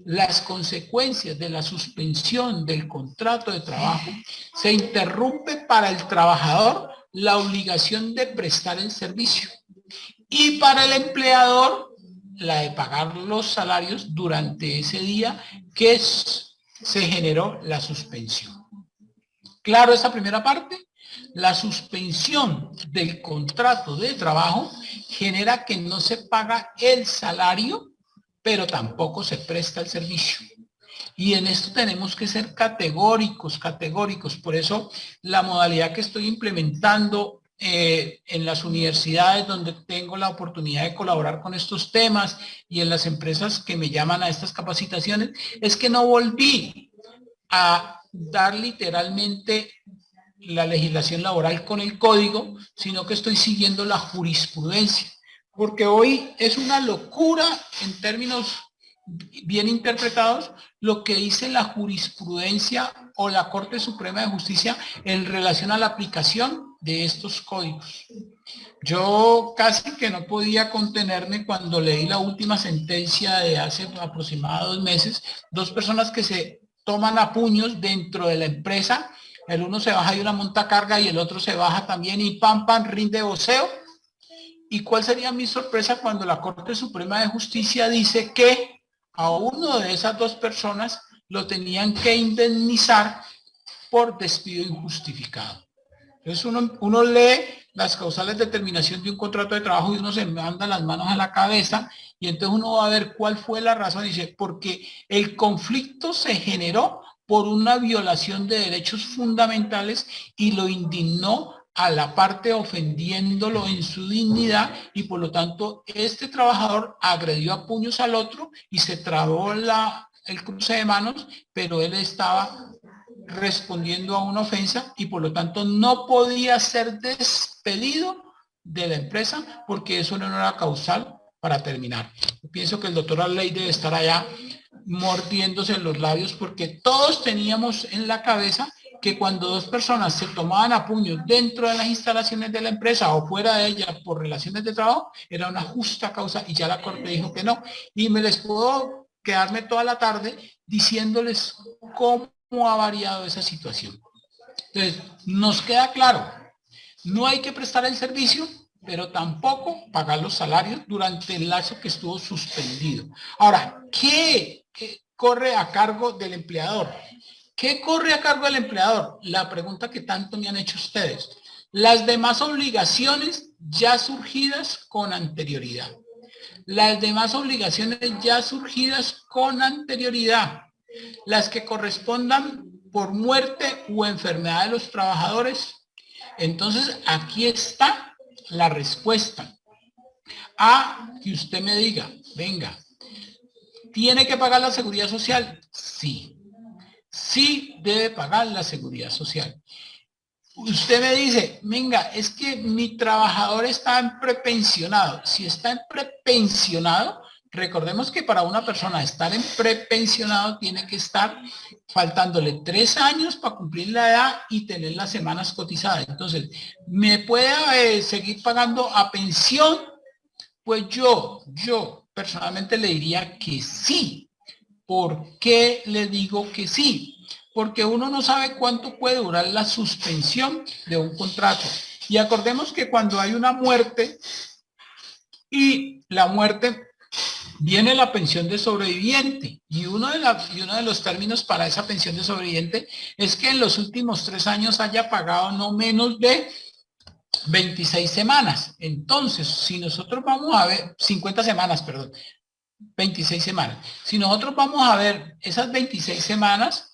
Las consecuencias de la suspensión del contrato de trabajo, se interrumpe para el trabajador la obligación de prestar el servicio y para el empleador la de pagar los salarios durante ese día que se generó la suspensión. Claro, esa primera parte. La suspensión del contrato de trabajo genera que no se paga el salario, pero tampoco se presta el servicio. Y en esto tenemos que ser categóricos. Por eso la modalidad que estoy implementando en las universidades donde tengo la oportunidad de colaborar con estos temas y en las empresas que me llaman a estas capacitaciones, es que no volví a dar literalmente la legislación laboral con el código, sino que estoy siguiendo la jurisprudencia. Porque hoy es una locura en términos bien interpretados lo que dice la jurisprudencia o la Corte Suprema de Justicia en relación a la aplicación de estos códigos. Yo casi que no podía contenerme cuando leí la última sentencia de hace aproximadamente 2 meses, 2 personas que se toman a puños dentro de la empresa, el uno se baja de una montacarga y el otro se baja también y pam, pam, rinde voceo. ¿Y cuál sería mi sorpresa cuando la Corte Suprema de Justicia dice que a uno de esas 2 personas lo tenían que indemnizar por despido injustificado? Entonces uno lee las causales de terminación de un contrato de trabajo y uno se manda las manos a la cabeza y entonces uno va a ver cuál fue la razón. Dice, porque el conflicto se generó por una violación de derechos fundamentales y lo indignó a la parte ofendiéndolo en su dignidad y por lo tanto este trabajador agredió a puños al otro y se trabó el cruce de manos, pero él estaba respondiendo a una ofensa y por lo tanto no podía ser despedido de la empresa porque eso no era causal para terminar. Yo pienso que el doctor Arley debe estar allá mordiéndose los labios porque todos teníamos en la cabeza que cuando 2 personas se tomaban a puños dentro de las instalaciones de la empresa o fuera de ella por relaciones de trabajo, era una justa causa y ya la Corte dijo que no. Y me les puedo quedarme toda la tarde diciéndoles cómo ha variado esa situación. Entonces, nos queda claro, no hay que prestar el servicio, pero tampoco pagar los salarios durante el lapso que estuvo suspendido. Ahora, ¿qué corre a cargo del empleador? ¿Qué corre a cargo del empleador? La pregunta que tanto me han hecho ustedes. Las demás obligaciones ya surgidas con anterioridad. Las demás obligaciones ya surgidas con anterioridad. Las que correspondan por muerte o enfermedad de los trabajadores. Entonces, aquí está la respuesta. A que usted me diga, venga, ¿tiene que pagar la seguridad social? Sí. Sí debe pagar la seguridad social. Usted me dice, venga, es que mi trabajador está en prepensionado. Si está en prepensionado, recordemos que para una persona estar en prepensionado tiene que estar faltándole 3 años para cumplir la edad y tener las semanas cotizadas. Entonces, ¿me puede seguir pagando a pensión? Pues yo personalmente le diría que sí. ¿Por qué le digo que sí? Porque uno no sabe cuánto puede durar la suspensión de un contrato. Y acordemos que cuando hay una muerte y la muerte viene la pensión de sobreviviente y uno de los términos para esa pensión de sobreviviente es que en los últimos 3 años haya pagado no menos de 26 semanas. Entonces, si nosotros vamos a ver 50 semanas, perdón, 26 semanas. Si nosotros vamos a ver esas 26 semanas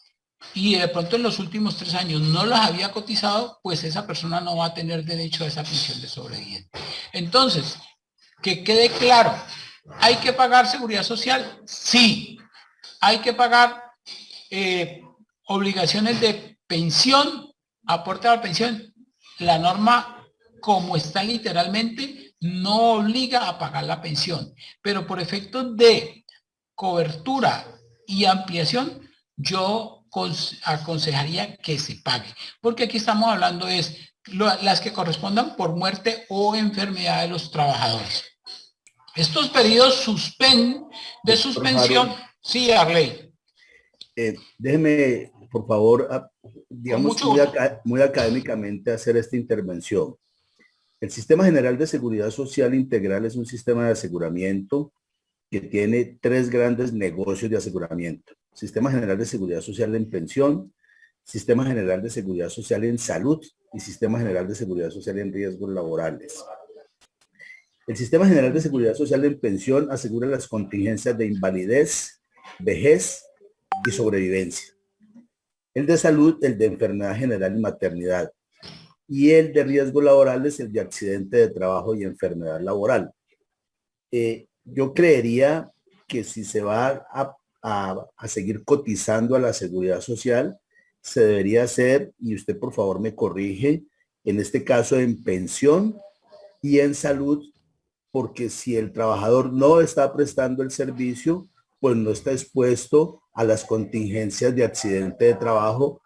y de pronto en los últimos 3 años no las había cotizado, pues esa persona no va a tener derecho a esa pensión de sobreviviente. Entonces, que quede claro, ¿hay que pagar seguridad social? Sí. ¿Hay que pagar obligaciones de pensión, aporte a la pensión? La norma, como está literalmente, no obliga a pagar la pensión, pero por efectos de cobertura y ampliación, yo aconsejaría que se pague, porque aquí estamos hablando es las que correspondan por muerte o enfermedad de los trabajadores. Estos periodos de suspensión, sí, Arley.
Déjeme, por favor, digamos muy académicamente hacer esta intervención. El Sistema General de Seguridad Social Integral es un sistema de aseguramiento que tiene 3 grandes negocios de aseguramiento. Sistema General de Seguridad Social en pensión, Sistema General de Seguridad Social en salud y Sistema General de Seguridad Social en riesgos laborales. El Sistema General de Seguridad Social en pensión asegura las contingencias de invalidez, vejez y sobrevivencia. El de salud, el de enfermedad general y maternidad. Y el de riesgo laboral es el de accidente de trabajo y enfermedad laboral. Yo creería que si se va a seguir cotizando a la seguridad social, se debería hacer, y usted por favor me corrige, en este caso en pensión y en salud, porque si el trabajador no está prestando el servicio, pues no está expuesto a las contingencias de accidente de trabajo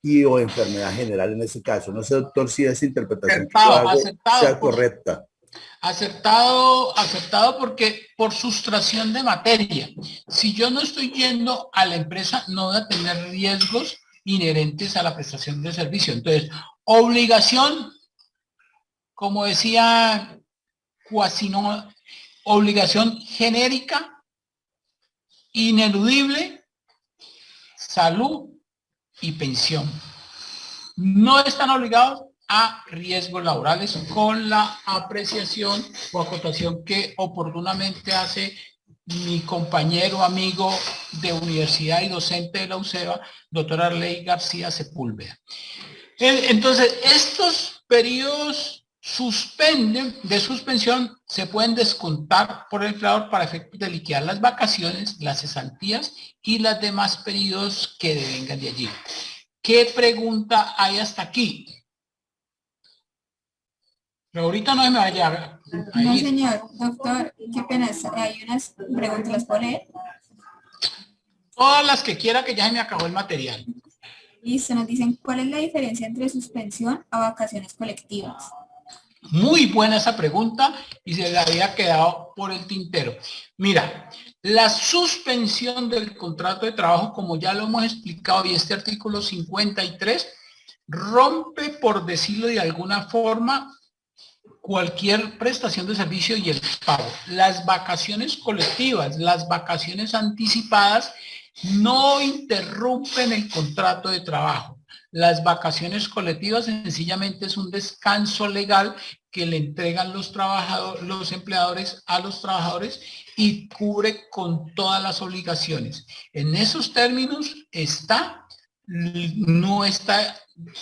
y o enfermedad general en ese caso. No sé, doctor, si esa interpretación que yo hago sea correcta.
Aceptado porque por sustracción de materia. Si yo no estoy yendo a la empresa, no voy a tener riesgos inherentes a la prestación de servicio. Entonces, obligación, como decía Cuasino, obligación genérica, ineludible, salud y pensión. No están obligados a riesgos laborales con la apreciación o acotación que oportunamente hace mi compañero, amigo de universidad y docente de la UCEBA, doctora Arley García Sepúlveda. Entonces, estos periodos de suspensión se pueden descontar por el empleador para efectos de liquidar las vacaciones, las cesantías y los demás periodos que devengan de allí. ¿Qué pregunta hay hasta aquí? Pero ahorita no me vaya a ir.
No, señor. Doctor, qué pena. Hay unas preguntas, ¿las puedo leer?
Todas las que quiera, que ya se me acabó el material.
Listo, nos dicen, ¿cuál es la diferencia entre suspensión a vacaciones colectivas?
Muy buena esa pregunta y se le había quedado por el tintero. Mira, la suspensión del contrato de trabajo, como ya lo hemos explicado, y este artículo 53 rompe, por decirlo de alguna forma, cualquier prestación de servicio y el pago. Las vacaciones colectivas, las vacaciones anticipadas no interrumpen el contrato de trabajo. Las vacaciones colectivas sencillamente es un descanso legal que le entregan los empleadores a los trabajadores y cubre con todas las obligaciones. En esos términos no está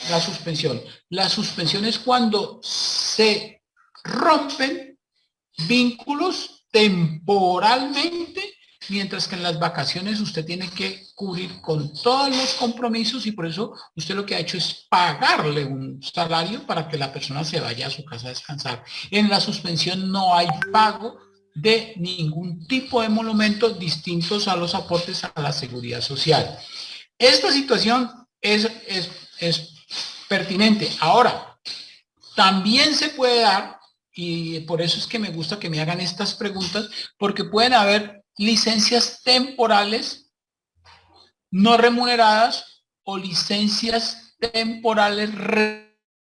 la suspensión. La suspensión es cuando se rompen vínculos temporalmente, mientras que en las vacaciones usted tiene que cubrir con todos los compromisos y por eso usted lo que ha hecho es pagarle un salario para que la persona se vaya a su casa a descansar. En la suspensión no hay pago de ningún tipo de monumentos distintos a los aportes a la seguridad social. Esta situación es pertinente. Ahora, también se puede dar, y por eso es que me gusta que me hagan estas preguntas, porque pueden haber licencias temporales no remuneradas o licencias temporales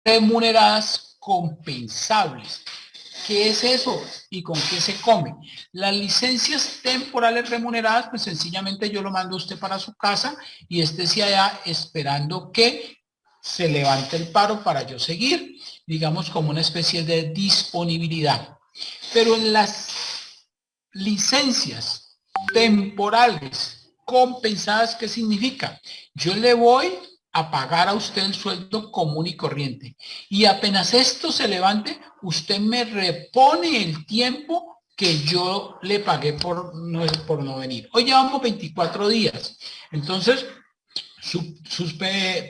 remuneradas compensables. ¿Qué es eso y con qué se come? Las licencias temporales remuneradas, pues sencillamente yo lo mando a usted para su casa y esté allá esperando que se levante el paro para yo seguir, digamos como una especie de disponibilidad. Pero en las licencias temporales compensadas, ¿qué significa? Yo le voy a pagar a usted el sueldo común y corriente. Y apenas esto se levante, usted me repone el tiempo que yo le pagué por no venir. Hoy llevamos 24 días. Entonces,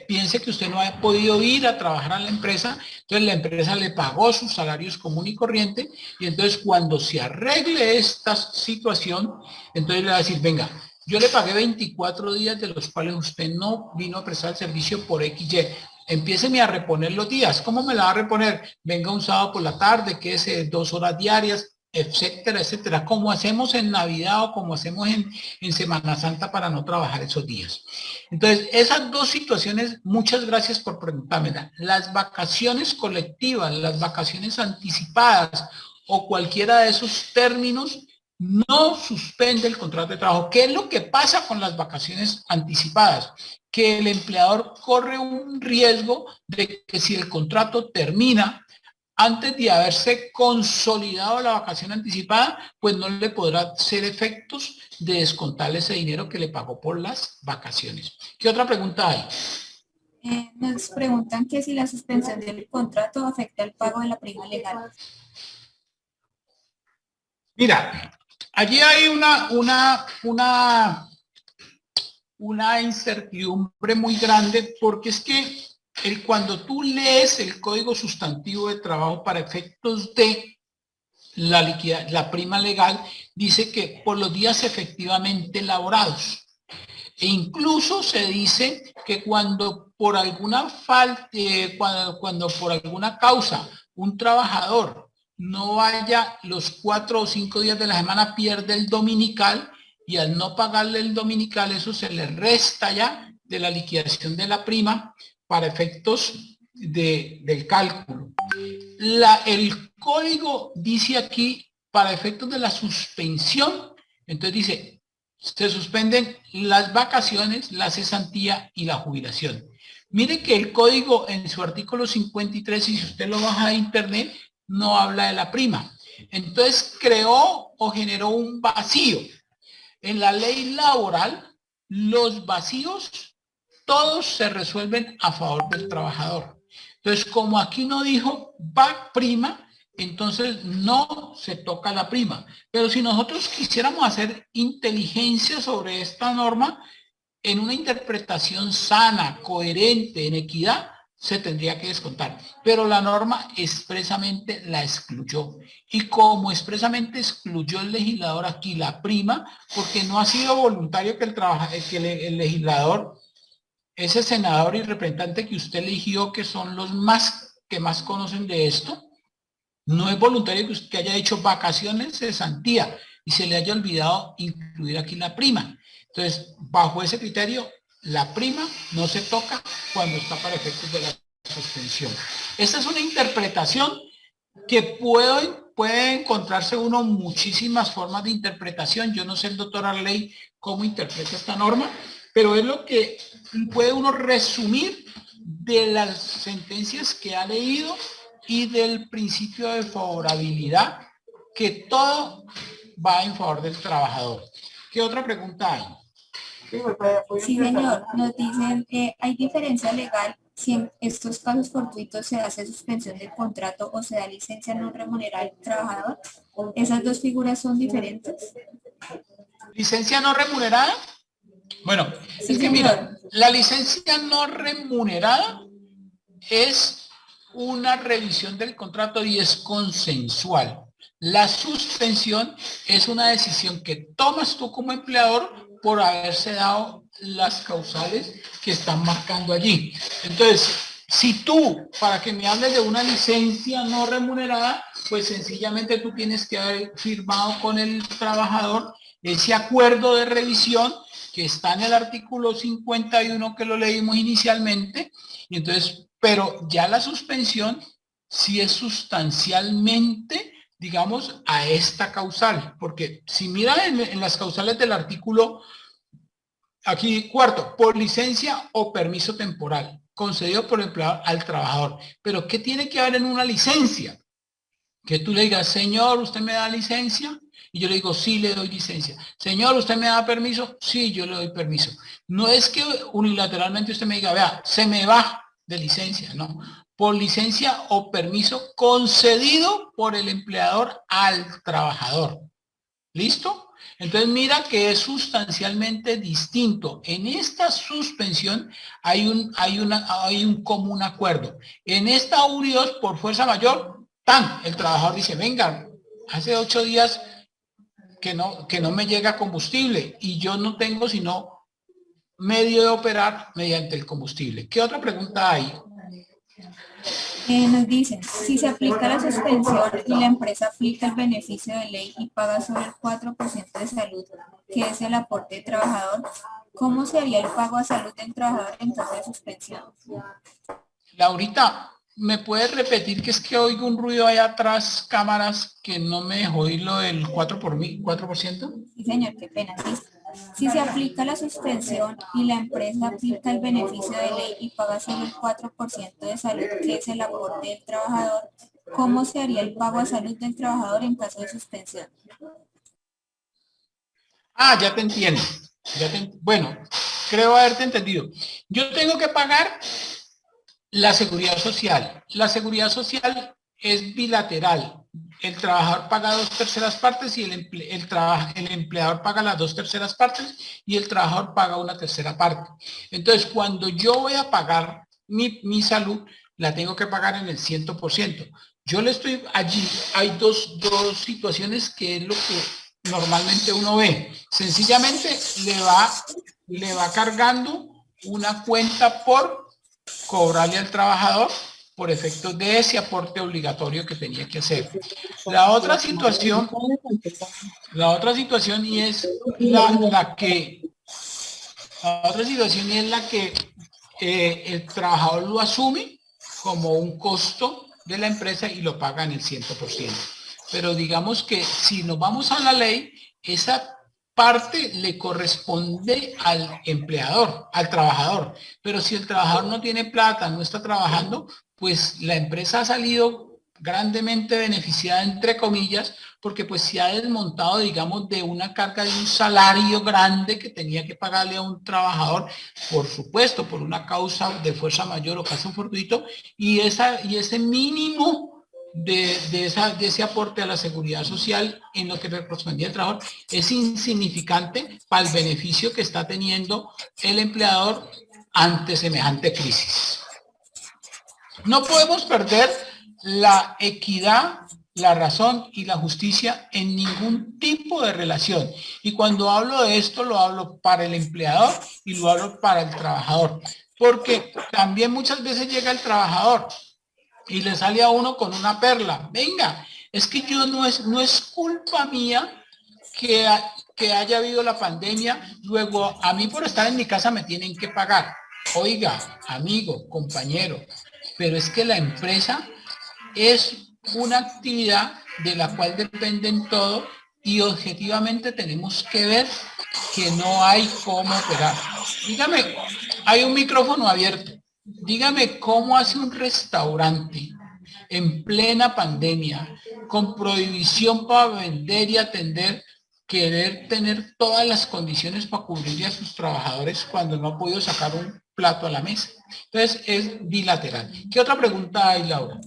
piense que usted no ha podido ir a trabajar a la empresa, entonces la empresa le pagó sus salarios común y corriente, y entonces cuando se arregle esta situación, entonces le va a decir, venga, yo le pagué 24 días de los cuales usted no vino a prestar el servicio por XY. Empiéceme a reponer los días. ¿Cómo me la va a reponer? Venga un sábado por la tarde, que es 2 horas diarias, etcétera, etcétera. Como hacemos en Navidad o como hacemos en Semana Santa para no trabajar esos días. Entonces, esas dos situaciones, muchas gracias por preguntármela. Las vacaciones colectivas, las vacaciones anticipadas o cualquiera de esos términos no suspende el contrato de trabajo. ¿Qué es lo que pasa con las vacaciones anticipadas? Que el empleador corre un riesgo de que si el contrato termina antes de haberse consolidado la vacación anticipada, pues no le podrá hacer efectos de descontarle ese dinero que le pagó por las vacaciones. ¿Qué otra pregunta hay?
Nos preguntan que si la suspensión del contrato afecta el pago de la prima legal.
Mira, allí hay una incertidumbre muy grande, porque es que cuando tú lees el Código Sustantivo de Trabajo para efectos de la prima legal, dice que por los días efectivamente laborados. E incluso se dice que cuando por alguna falta, cuando por alguna causa un trabajador no vaya los 4 o 5 días de la semana, pierde el dominical, y al no pagarle el dominical, eso se le resta ya de la liquidación de la prima para efectos del cálculo. El código dice aquí, para efectos de la suspensión, entonces dice, se suspenden las vacaciones, la cesantía y la jubilación. Mire que el código en su artículo 53, y si usted lo baja de internet, no habla de la prima. Entonces creó o generó un vacío. En la ley laboral, los vacíos todos se resuelven a favor del trabajador. Entonces, como aquí no dijo va prima, entonces no se toca la prima. Pero si nosotros quisiéramos hacer inteligencia sobre esta norma, en una interpretación sana, coherente, en equidad, se tendría que descontar. Pero la norma expresamente la excluyó. Y como expresamente excluyó el legislador aquí la prima, porque no ha sido voluntario que el legislador, ese senador y representante que usted eligió, que son los que más conocen de esto, no es voluntario que usted haya hecho vacaciones, cesantía, y se le haya olvidado incluir aquí la prima. Entonces, bajo ese criterio, la prima no se toca cuando está para efectos de la suspensión. Esta es una interpretación que puede encontrarse uno muchísimas formas de interpretación. Yo no sé el doctor Arley cómo interpreta esta norma, pero es lo que puede uno resumir de las sentencias que ha leído y del principio de favorabilidad, que todo va en favor del trabajador. ¿Qué otra pregunta hay?
Sí, señor. Nos dicen que hay diferencia legal si en estos casos fortuitos se hace suspensión del contrato o se da licencia no remunerada al trabajador. ¿Esas dos figuras son diferentes?
¿Licencia no remunerada? Bueno,
Sí,
es que mira, la licencia no remunerada es una revisión del contrato y es consensual. La suspensión es una decisión que tomas tú como empleador por haberse dado las causales que están marcando allí. Entonces, si tú, para que me hables de una licencia no remunerada, pues sencillamente tú tienes que haber firmado con el trabajador ese acuerdo de revisión que está en el artículo 51 que lo leímos inicialmente, y entonces, pero ya la suspensión sí es sustancialmente, digamos, a esta causal, porque si mira en las causales del artículo, aquí cuarto, por licencia o permiso temporal, concedido por el empleador al trabajador. Pero ¿qué tiene que haber en una licencia? Que tú le digas, señor, ¿usted me da licencia? Y yo le digo, sí, le doy licencia. Señor, ¿usted me da permiso? Sí, yo le doy permiso. No es que unilateralmente usted me diga, vea, se me va de licencia, no. Por licencia o permiso concedido por el empleador al trabajador. ¿Listo? Entonces mira que es sustancialmente distinto. En esta suspensión hay un común acuerdo. En esta URI2 por fuerza mayor, el trabajador dice, venga, hace 8 días que no me llega combustible y yo no tengo sino medio de operar mediante el combustible. ¿Qué otra pregunta hay?
Nos dicen, si se aplica la suspensión y la empresa aplica el beneficio de ley y paga solo el 4% de salud, que es el aporte del trabajador, ¿cómo sería el pago a salud del trabajador en caso de suspensión?
Laurita, ¿me puedes repetir que es que oigo un ruido allá atrás, cámaras, que no me dejó oír lo del 4%?
Sí, señor, qué pena. Si se aplica la suspensión y la empresa aplica el beneficio de ley y paga solo el 4% de salud, que es el aporte del trabajador, ¿Cómo se haría el pago a salud del trabajador en caso de suspensión?
Ah, ya te entiendo. Bueno, creo haberte entendido. Yo tengo que pagar la seguridad social. La seguridad social es bilateral. El trabajador paga 2/3 partes y el empleador paga las 2/3 partes y el trabajador paga 1/3 parte. Entonces, cuando yo voy a pagar mi salud, la tengo que pagar en el 100%. Yo le estoy allí, hay dos situaciones que es lo que normalmente uno ve. Sencillamente le va cargando una cuenta por cobrarle al trabajador por efectos de ese aporte obligatorio que tenía que hacer. La otra situación y es la otra situación y es la que el trabajador lo asume como un costo de la empresa y lo paga en el 100%. Pero digamos que si nos vamos a la ley, esa parte le corresponde al empleador, al trabajador. Pero si el trabajador no tiene plata, no está trabajando, pues la empresa ha salido grandemente beneficiada, entre comillas, porque pues se ha desmontado, digamos, de una carga de un salario grande que tenía que pagarle a un trabajador, por supuesto, por una causa de fuerza mayor o caso fortuito, y ese mínimo de ese aporte a la seguridad social en lo que le correspondía al trabajador es insignificante para el beneficio que está teniendo el empleador ante semejante crisis. No podemos perder la equidad, la razón y la justicia en ningún tipo de relación. Y cuando hablo de esto, lo hablo para el empleador y lo hablo para el trabajador. Porque también muchas veces llega el trabajador y le sale a uno con una perla. Venga, es que no es culpa mía que haya habido la pandemia, luego a mí por estar en mi casa me tienen que pagar. Oiga, amigo, compañero, pero es que la empresa es una actividad de la cual dependen todo y objetivamente tenemos que ver que no hay cómo operar. Dígame, hay un micrófono abierto. Dígame cómo hace un restaurante en plena pandemia, con prohibición para vender y atender, querer tener todas las condiciones para cubrir a sus trabajadores cuando no ha podido sacar un plato a la mesa. Entonces es bilateral. ¿Qué otra pregunta hay, Laura?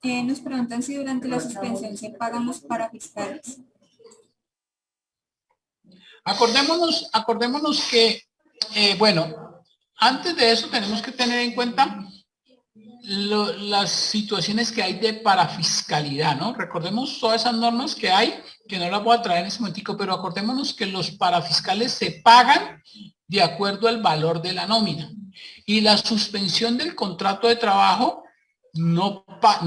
Nos preguntan si durante la suspensión se pagan los parafiscales.
Acordémonos que, bueno, antes de eso tenemos que tener en cuenta las situaciones que hay de parafiscalidad, ¿no? Recordemos todas esas normas que hay, que no las voy a traer en ese momentico, pero acordémonos que los parafiscales se pagan de acuerdo al valor de la nómina. Y la suspensión del contrato de trabajo, no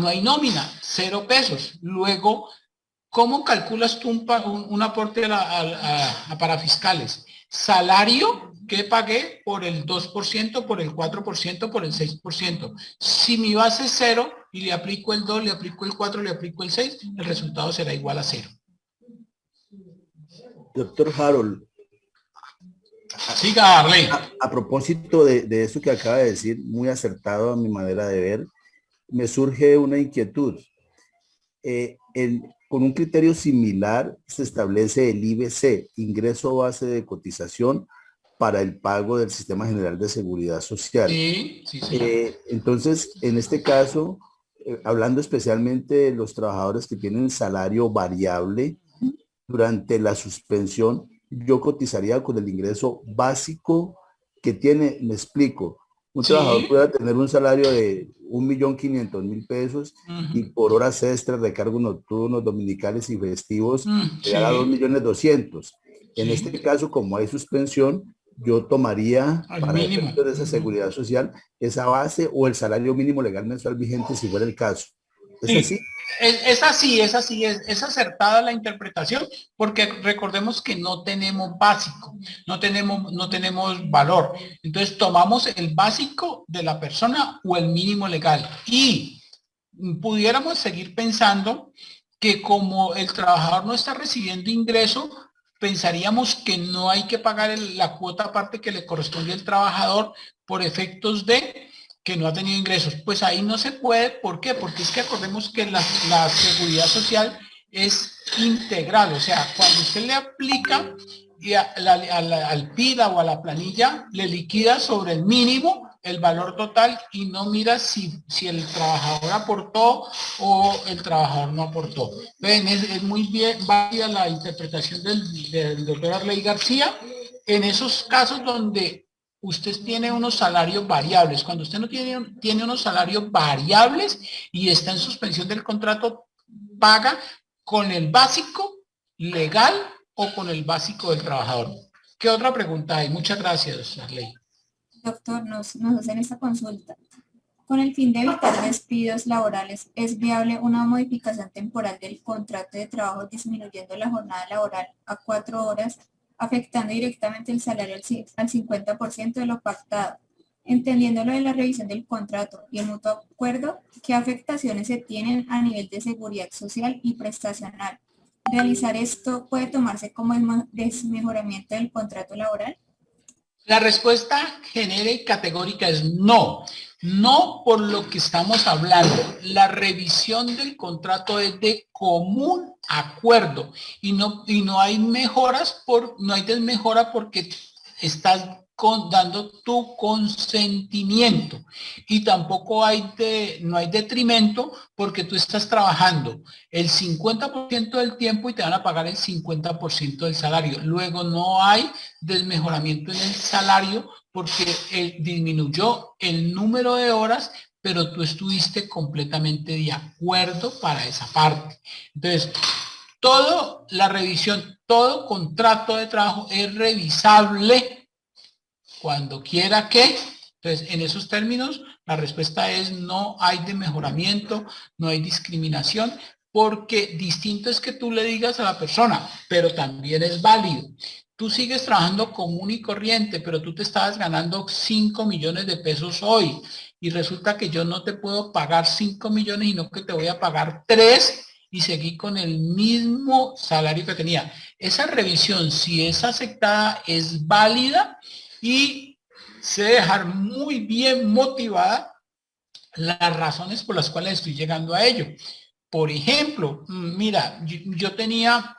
hay nómina, 0 pesos. Luego, ¿cómo calculas tú un aporte a parafiscales? Salario que pagué por el 2%, por el 4%, por el 6%. Si mi base es 0 y le aplico el 2, le aplico el 4, le aplico el 6, el resultado será igual a 0.
Doctor Harold.
Siga, Arley.
A propósito de eso que acaba de decir, muy acertado a mi manera de ver, me surge una inquietud. Con un criterio similar se establece el IBC, ingreso base de cotización para el pago del Sistema General de Seguridad Social.
Sí.
Entonces, en este caso, hablando especialmente de los trabajadores que tienen salario variable, durante la suspensión, yo cotizaría con el ingreso básico que tiene, me explico. Un trabajador puede tener un salario de 1.500.000 pesos y por horas extras, recargos nocturnos, dominicales y festivos, le da 2.200.000. En este caso, como hay suspensión, yo tomaría para efectos de esa seguridad social esa base o el salario mínimo legal mensual vigente si fuera el caso. ¿Es así?
Es acertada la interpretación, porque recordemos que no tenemos básico, no tenemos valor. Entonces tomamos el básico de la persona o el mínimo legal. Y pudiéramos seguir pensando que como el trabajador no está recibiendo ingreso, pensaríamos que no hay que pagar la cuota aparte que le corresponde al trabajador por efectos de que no ha tenido ingresos. Pues ahí no se puede. ¿Por qué? Porque es que acordemos que la seguridad social es integral. O sea, cuando usted le aplica y al PIDA o a la planilla, le liquida sobre el mínimo el valor total y no mira si el trabajador aportó o el trabajador no aportó. Ven, es muy bien válida la interpretación del doctor Arley García en esos casos donde usted tiene unos salarios variables. Cuando usted no tiene unos salarios variables y está en suspensión del contrato, paga con el básico legal o con el básico del trabajador. ¿Qué otra pregunta hay? Muchas gracias, Arley.
Doctor, nos hacen esta consulta. Con el fin de evitar despidos laborales, ¿es viable una modificación temporal del contrato de trabajo disminuyendo la jornada laboral a 4 horas, afectando directamente el salario al 50% de lo pactado? Entendiéndolo de la revisión del contrato y el mutuo acuerdo, ¿qué afectaciones se tienen a nivel de seguridad social y prestacional? ¿Realizar esto puede tomarse como desmejoramiento del contrato laboral?
La respuesta genérica y categórica es no. No por lo que estamos hablando. La revisión del contrato es de común acuerdo y no hay mejoras no hay desmejora porque estás dando tu consentimiento y tampoco no hay detrimento porque tú estás trabajando el 50% del tiempo y te van a pagar el 50% del salario. Luego no hay desmejoramiento en el salario porque disminuyó el número de horas, pero tú estuviste completamente de acuerdo para esa parte. Entonces, la revisión, todo contrato de trabajo es revisable cuando quiera que. Entonces, en esos términos, la respuesta es no hay desmejoramiento, no hay discriminación, porque distinto es que tú le digas a la persona, pero también es válido. Tú sigues trabajando común y corriente, pero tú te estabas ganando 5 millones de pesos hoy y resulta que yo no te puedo pagar 5 millones, sino que te voy a pagar 3 y seguí con el mismo salario que tenía. Esa revisión, si es aceptada, es válida y sé dejar muy bien motivada las razones por las cuales estoy llegando a ello. Por ejemplo, mira, yo tenía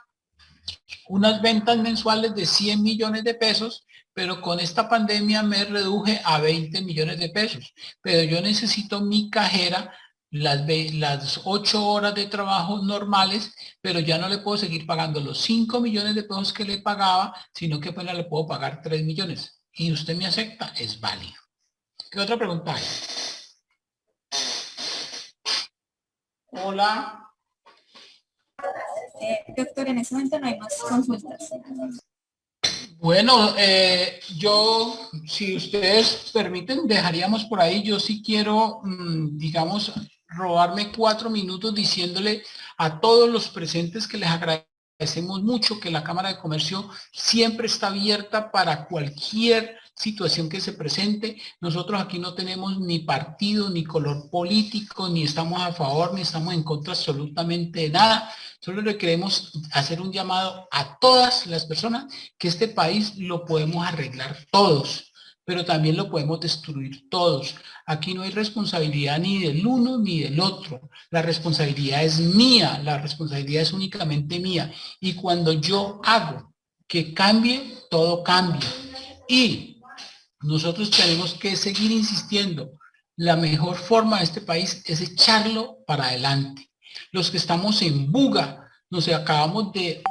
unas ventas mensuales de 100 millones de pesos, pero con esta pandemia me reduje a 20 millones de pesos. Pero yo necesito mi cajera las 8 horas de trabajo normales, pero ya no le puedo seguir pagando los 5 millones de pesos que le pagaba, sino que apenas le puedo pagar 3 millones. Y usted me acepta, es válido. ¿Qué otra pregunta hay? Hola.
Doctor, en este momento no hay más consultas.
Bueno, yo, si ustedes permiten, dejaríamos por ahí. Yo sí quiero, digamos, robarme 4 minutos diciéndole a todos los presentes que les agradecemos mucho, que la Cámara de Comercio siempre está abierta para cualquier situación que se presente. Nosotros aquí no tenemos ni partido, ni color político, ni estamos a favor, ni estamos en contra absolutamente de nada. Solo le queremos hacer un llamado a todas las personas que este país lo podemos arreglar todos, pero también lo podemos destruir todos. Aquí no hay responsabilidad ni del uno ni del otro. La responsabilidad es mía, la responsabilidad es únicamente mía. Y cuando yo hago que cambie, todo cambia. Y nosotros tenemos que seguir insistiendo. La mejor forma de este país es echarlo para adelante. Los que estamos en Buga, nos acabamos de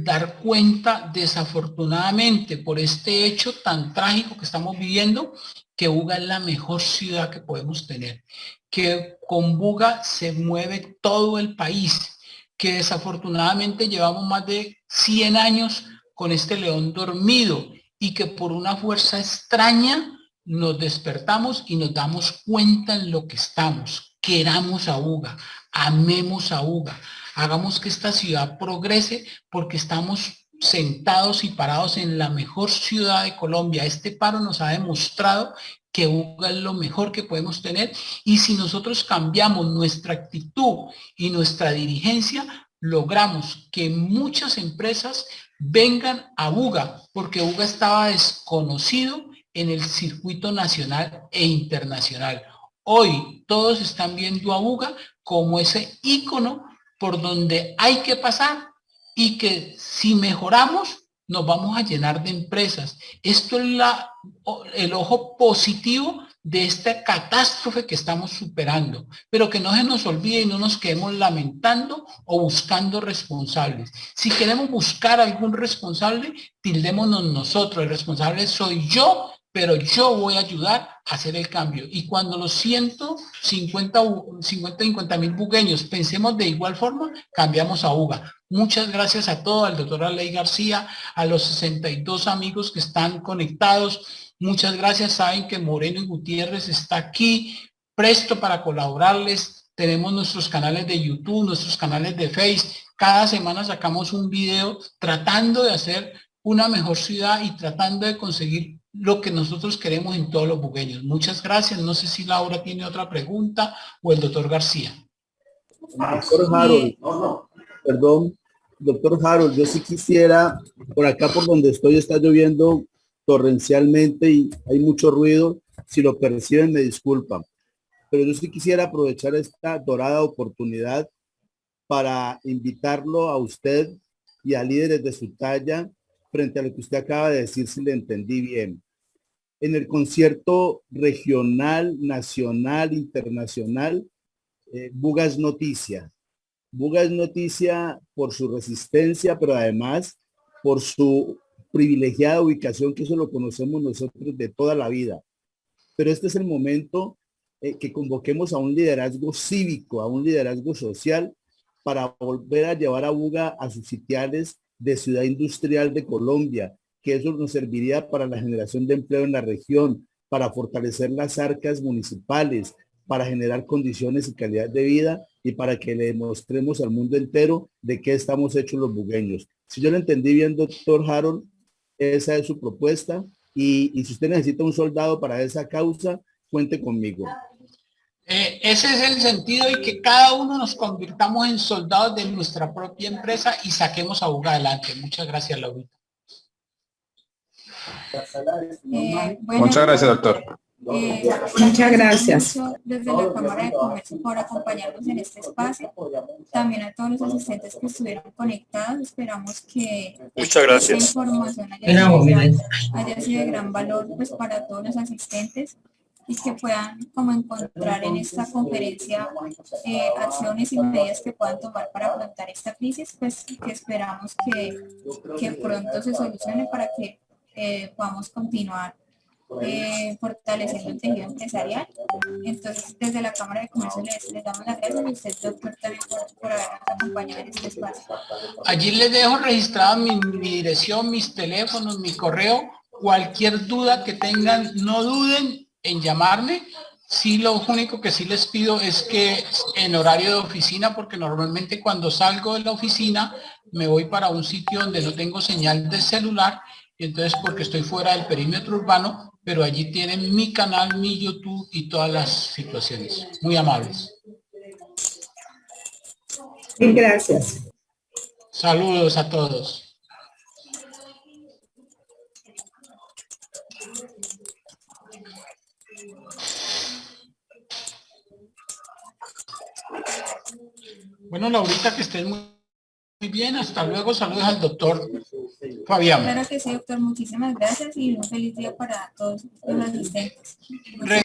dar cuenta desafortunadamente por este hecho tan trágico que estamos viviendo, que Buga es la mejor ciudad que podemos tener, que con Buga se mueve todo el país, que desafortunadamente llevamos más de 100 años con este león dormido y que por una fuerza extraña nos despertamos y nos damos cuenta en lo que estamos. Queramos a Buga, amemos a Buga, hagamos que esta ciudad progrese porque estamos sentados y parados en la mejor ciudad de Colombia. Este paro nos ha demostrado que Buga es lo mejor que podemos tener y si nosotros cambiamos nuestra actitud y nuestra dirigencia, logramos que muchas empresas vengan a Buga porque Buga estaba desconocido en el circuito nacional e internacional. Hoy todos están viendo a UGA como ese ícono por donde hay que pasar y que si mejoramos nos vamos a llenar de empresas. Esto es el ojo positivo de esta catástrofe que estamos superando, pero que no se nos olvide y no nos quedemos lamentando o buscando responsables. Si queremos buscar algún responsable, tildémonos nosotros. El responsable soy yo, pero yo voy a ayudar a hacer el cambio. Y cuando los 50.000 bugueños pensemos de igual forma, cambiamos a UGA. Muchas gracias a todos, al doctor Arley García, a los 62 amigos que están conectados. Muchas gracias. Saben que Moreno y Gutiérrez está aquí, presto para colaborarles. Tenemos nuestros canales de YouTube, nuestros canales de Facebook. Cada semana sacamos un video tratando de hacer una mejor ciudad y tratando de conseguir lo que nosotros queremos en todos los bugueños. Muchas gracias. No sé si Laura tiene otra pregunta o el doctor García.
Doctor Harold, perdón, doctor Harold, yo sí quisiera, por acá por donde estoy está lloviendo torrencialmente y hay mucho ruido. Si lo perciben, me disculpan. Pero yo sí quisiera aprovechar esta dorada oportunidad para invitarlo a usted y a líderes de su talla frente a lo que usted acaba de decir, si le entendí bien. En el concierto regional, nacional, internacional, Buga es noticia. Buga es noticia por su resistencia, pero además por su privilegiada ubicación, que eso lo conocemos nosotros de toda la vida. Pero este es el momento que convoquemos a un liderazgo cívico, a un liderazgo social, para volver a llevar a Buga a sus sitiales de ciudad industrial de Colombia, que eso nos serviría para la generación de empleo en la región, para fortalecer las arcas municipales, para generar condiciones y calidad de vida y para que le demostremos al mundo entero de qué estamos hechos los bugueños. Si yo lo entendí bien, doctor Harold, esa es su propuesta y si usted necesita un soldado para esa causa, cuente conmigo.
Ese es el sentido y que cada uno nos convirtamos en soldados de nuestra propia empresa y saquemos a UGA adelante. Muchas gracias, Laurita.
Bueno,
muchas gracias, doctor.
Muchas gracias desde la Cámara de Comercio por acompañarnos en este espacio. También a todos los asistentes que estuvieron conectados. Esperamos que
Muchas gracias.
esta información haya sido de gran valor pues, para todos los asistentes y que puedan como encontrar en esta conferencia acciones y medidas que puedan tomar para afrontar esta crisis, pues que esperamos que pronto se solucione para que podamos continuar fortaleciendo el tejido empresarial. Entonces, desde la Cámara de Comercio les damos las gracias a usted, doctor, también por habernos acompañado en este espacio.
Allí les dejo registrada mi dirección, mis teléfonos, mi correo. Cualquier duda que tengan, no duden en llamarme. Sí, lo único que sí les pido es que en horario de oficina, porque normalmente cuando salgo de la oficina me voy para un sitio donde no tengo señal de celular, y entonces porque estoy fuera del perímetro urbano, pero allí tienen mi canal, mi YouTube y todas las situaciones. Muy amables.
Gracias.
Saludos a todos. Bueno, Laurita, que estés muy bien. Hasta luego. Saludos al doctor Fabián.
Claro que sí, doctor. Muchísimas gracias y un feliz día para todos los asistentes.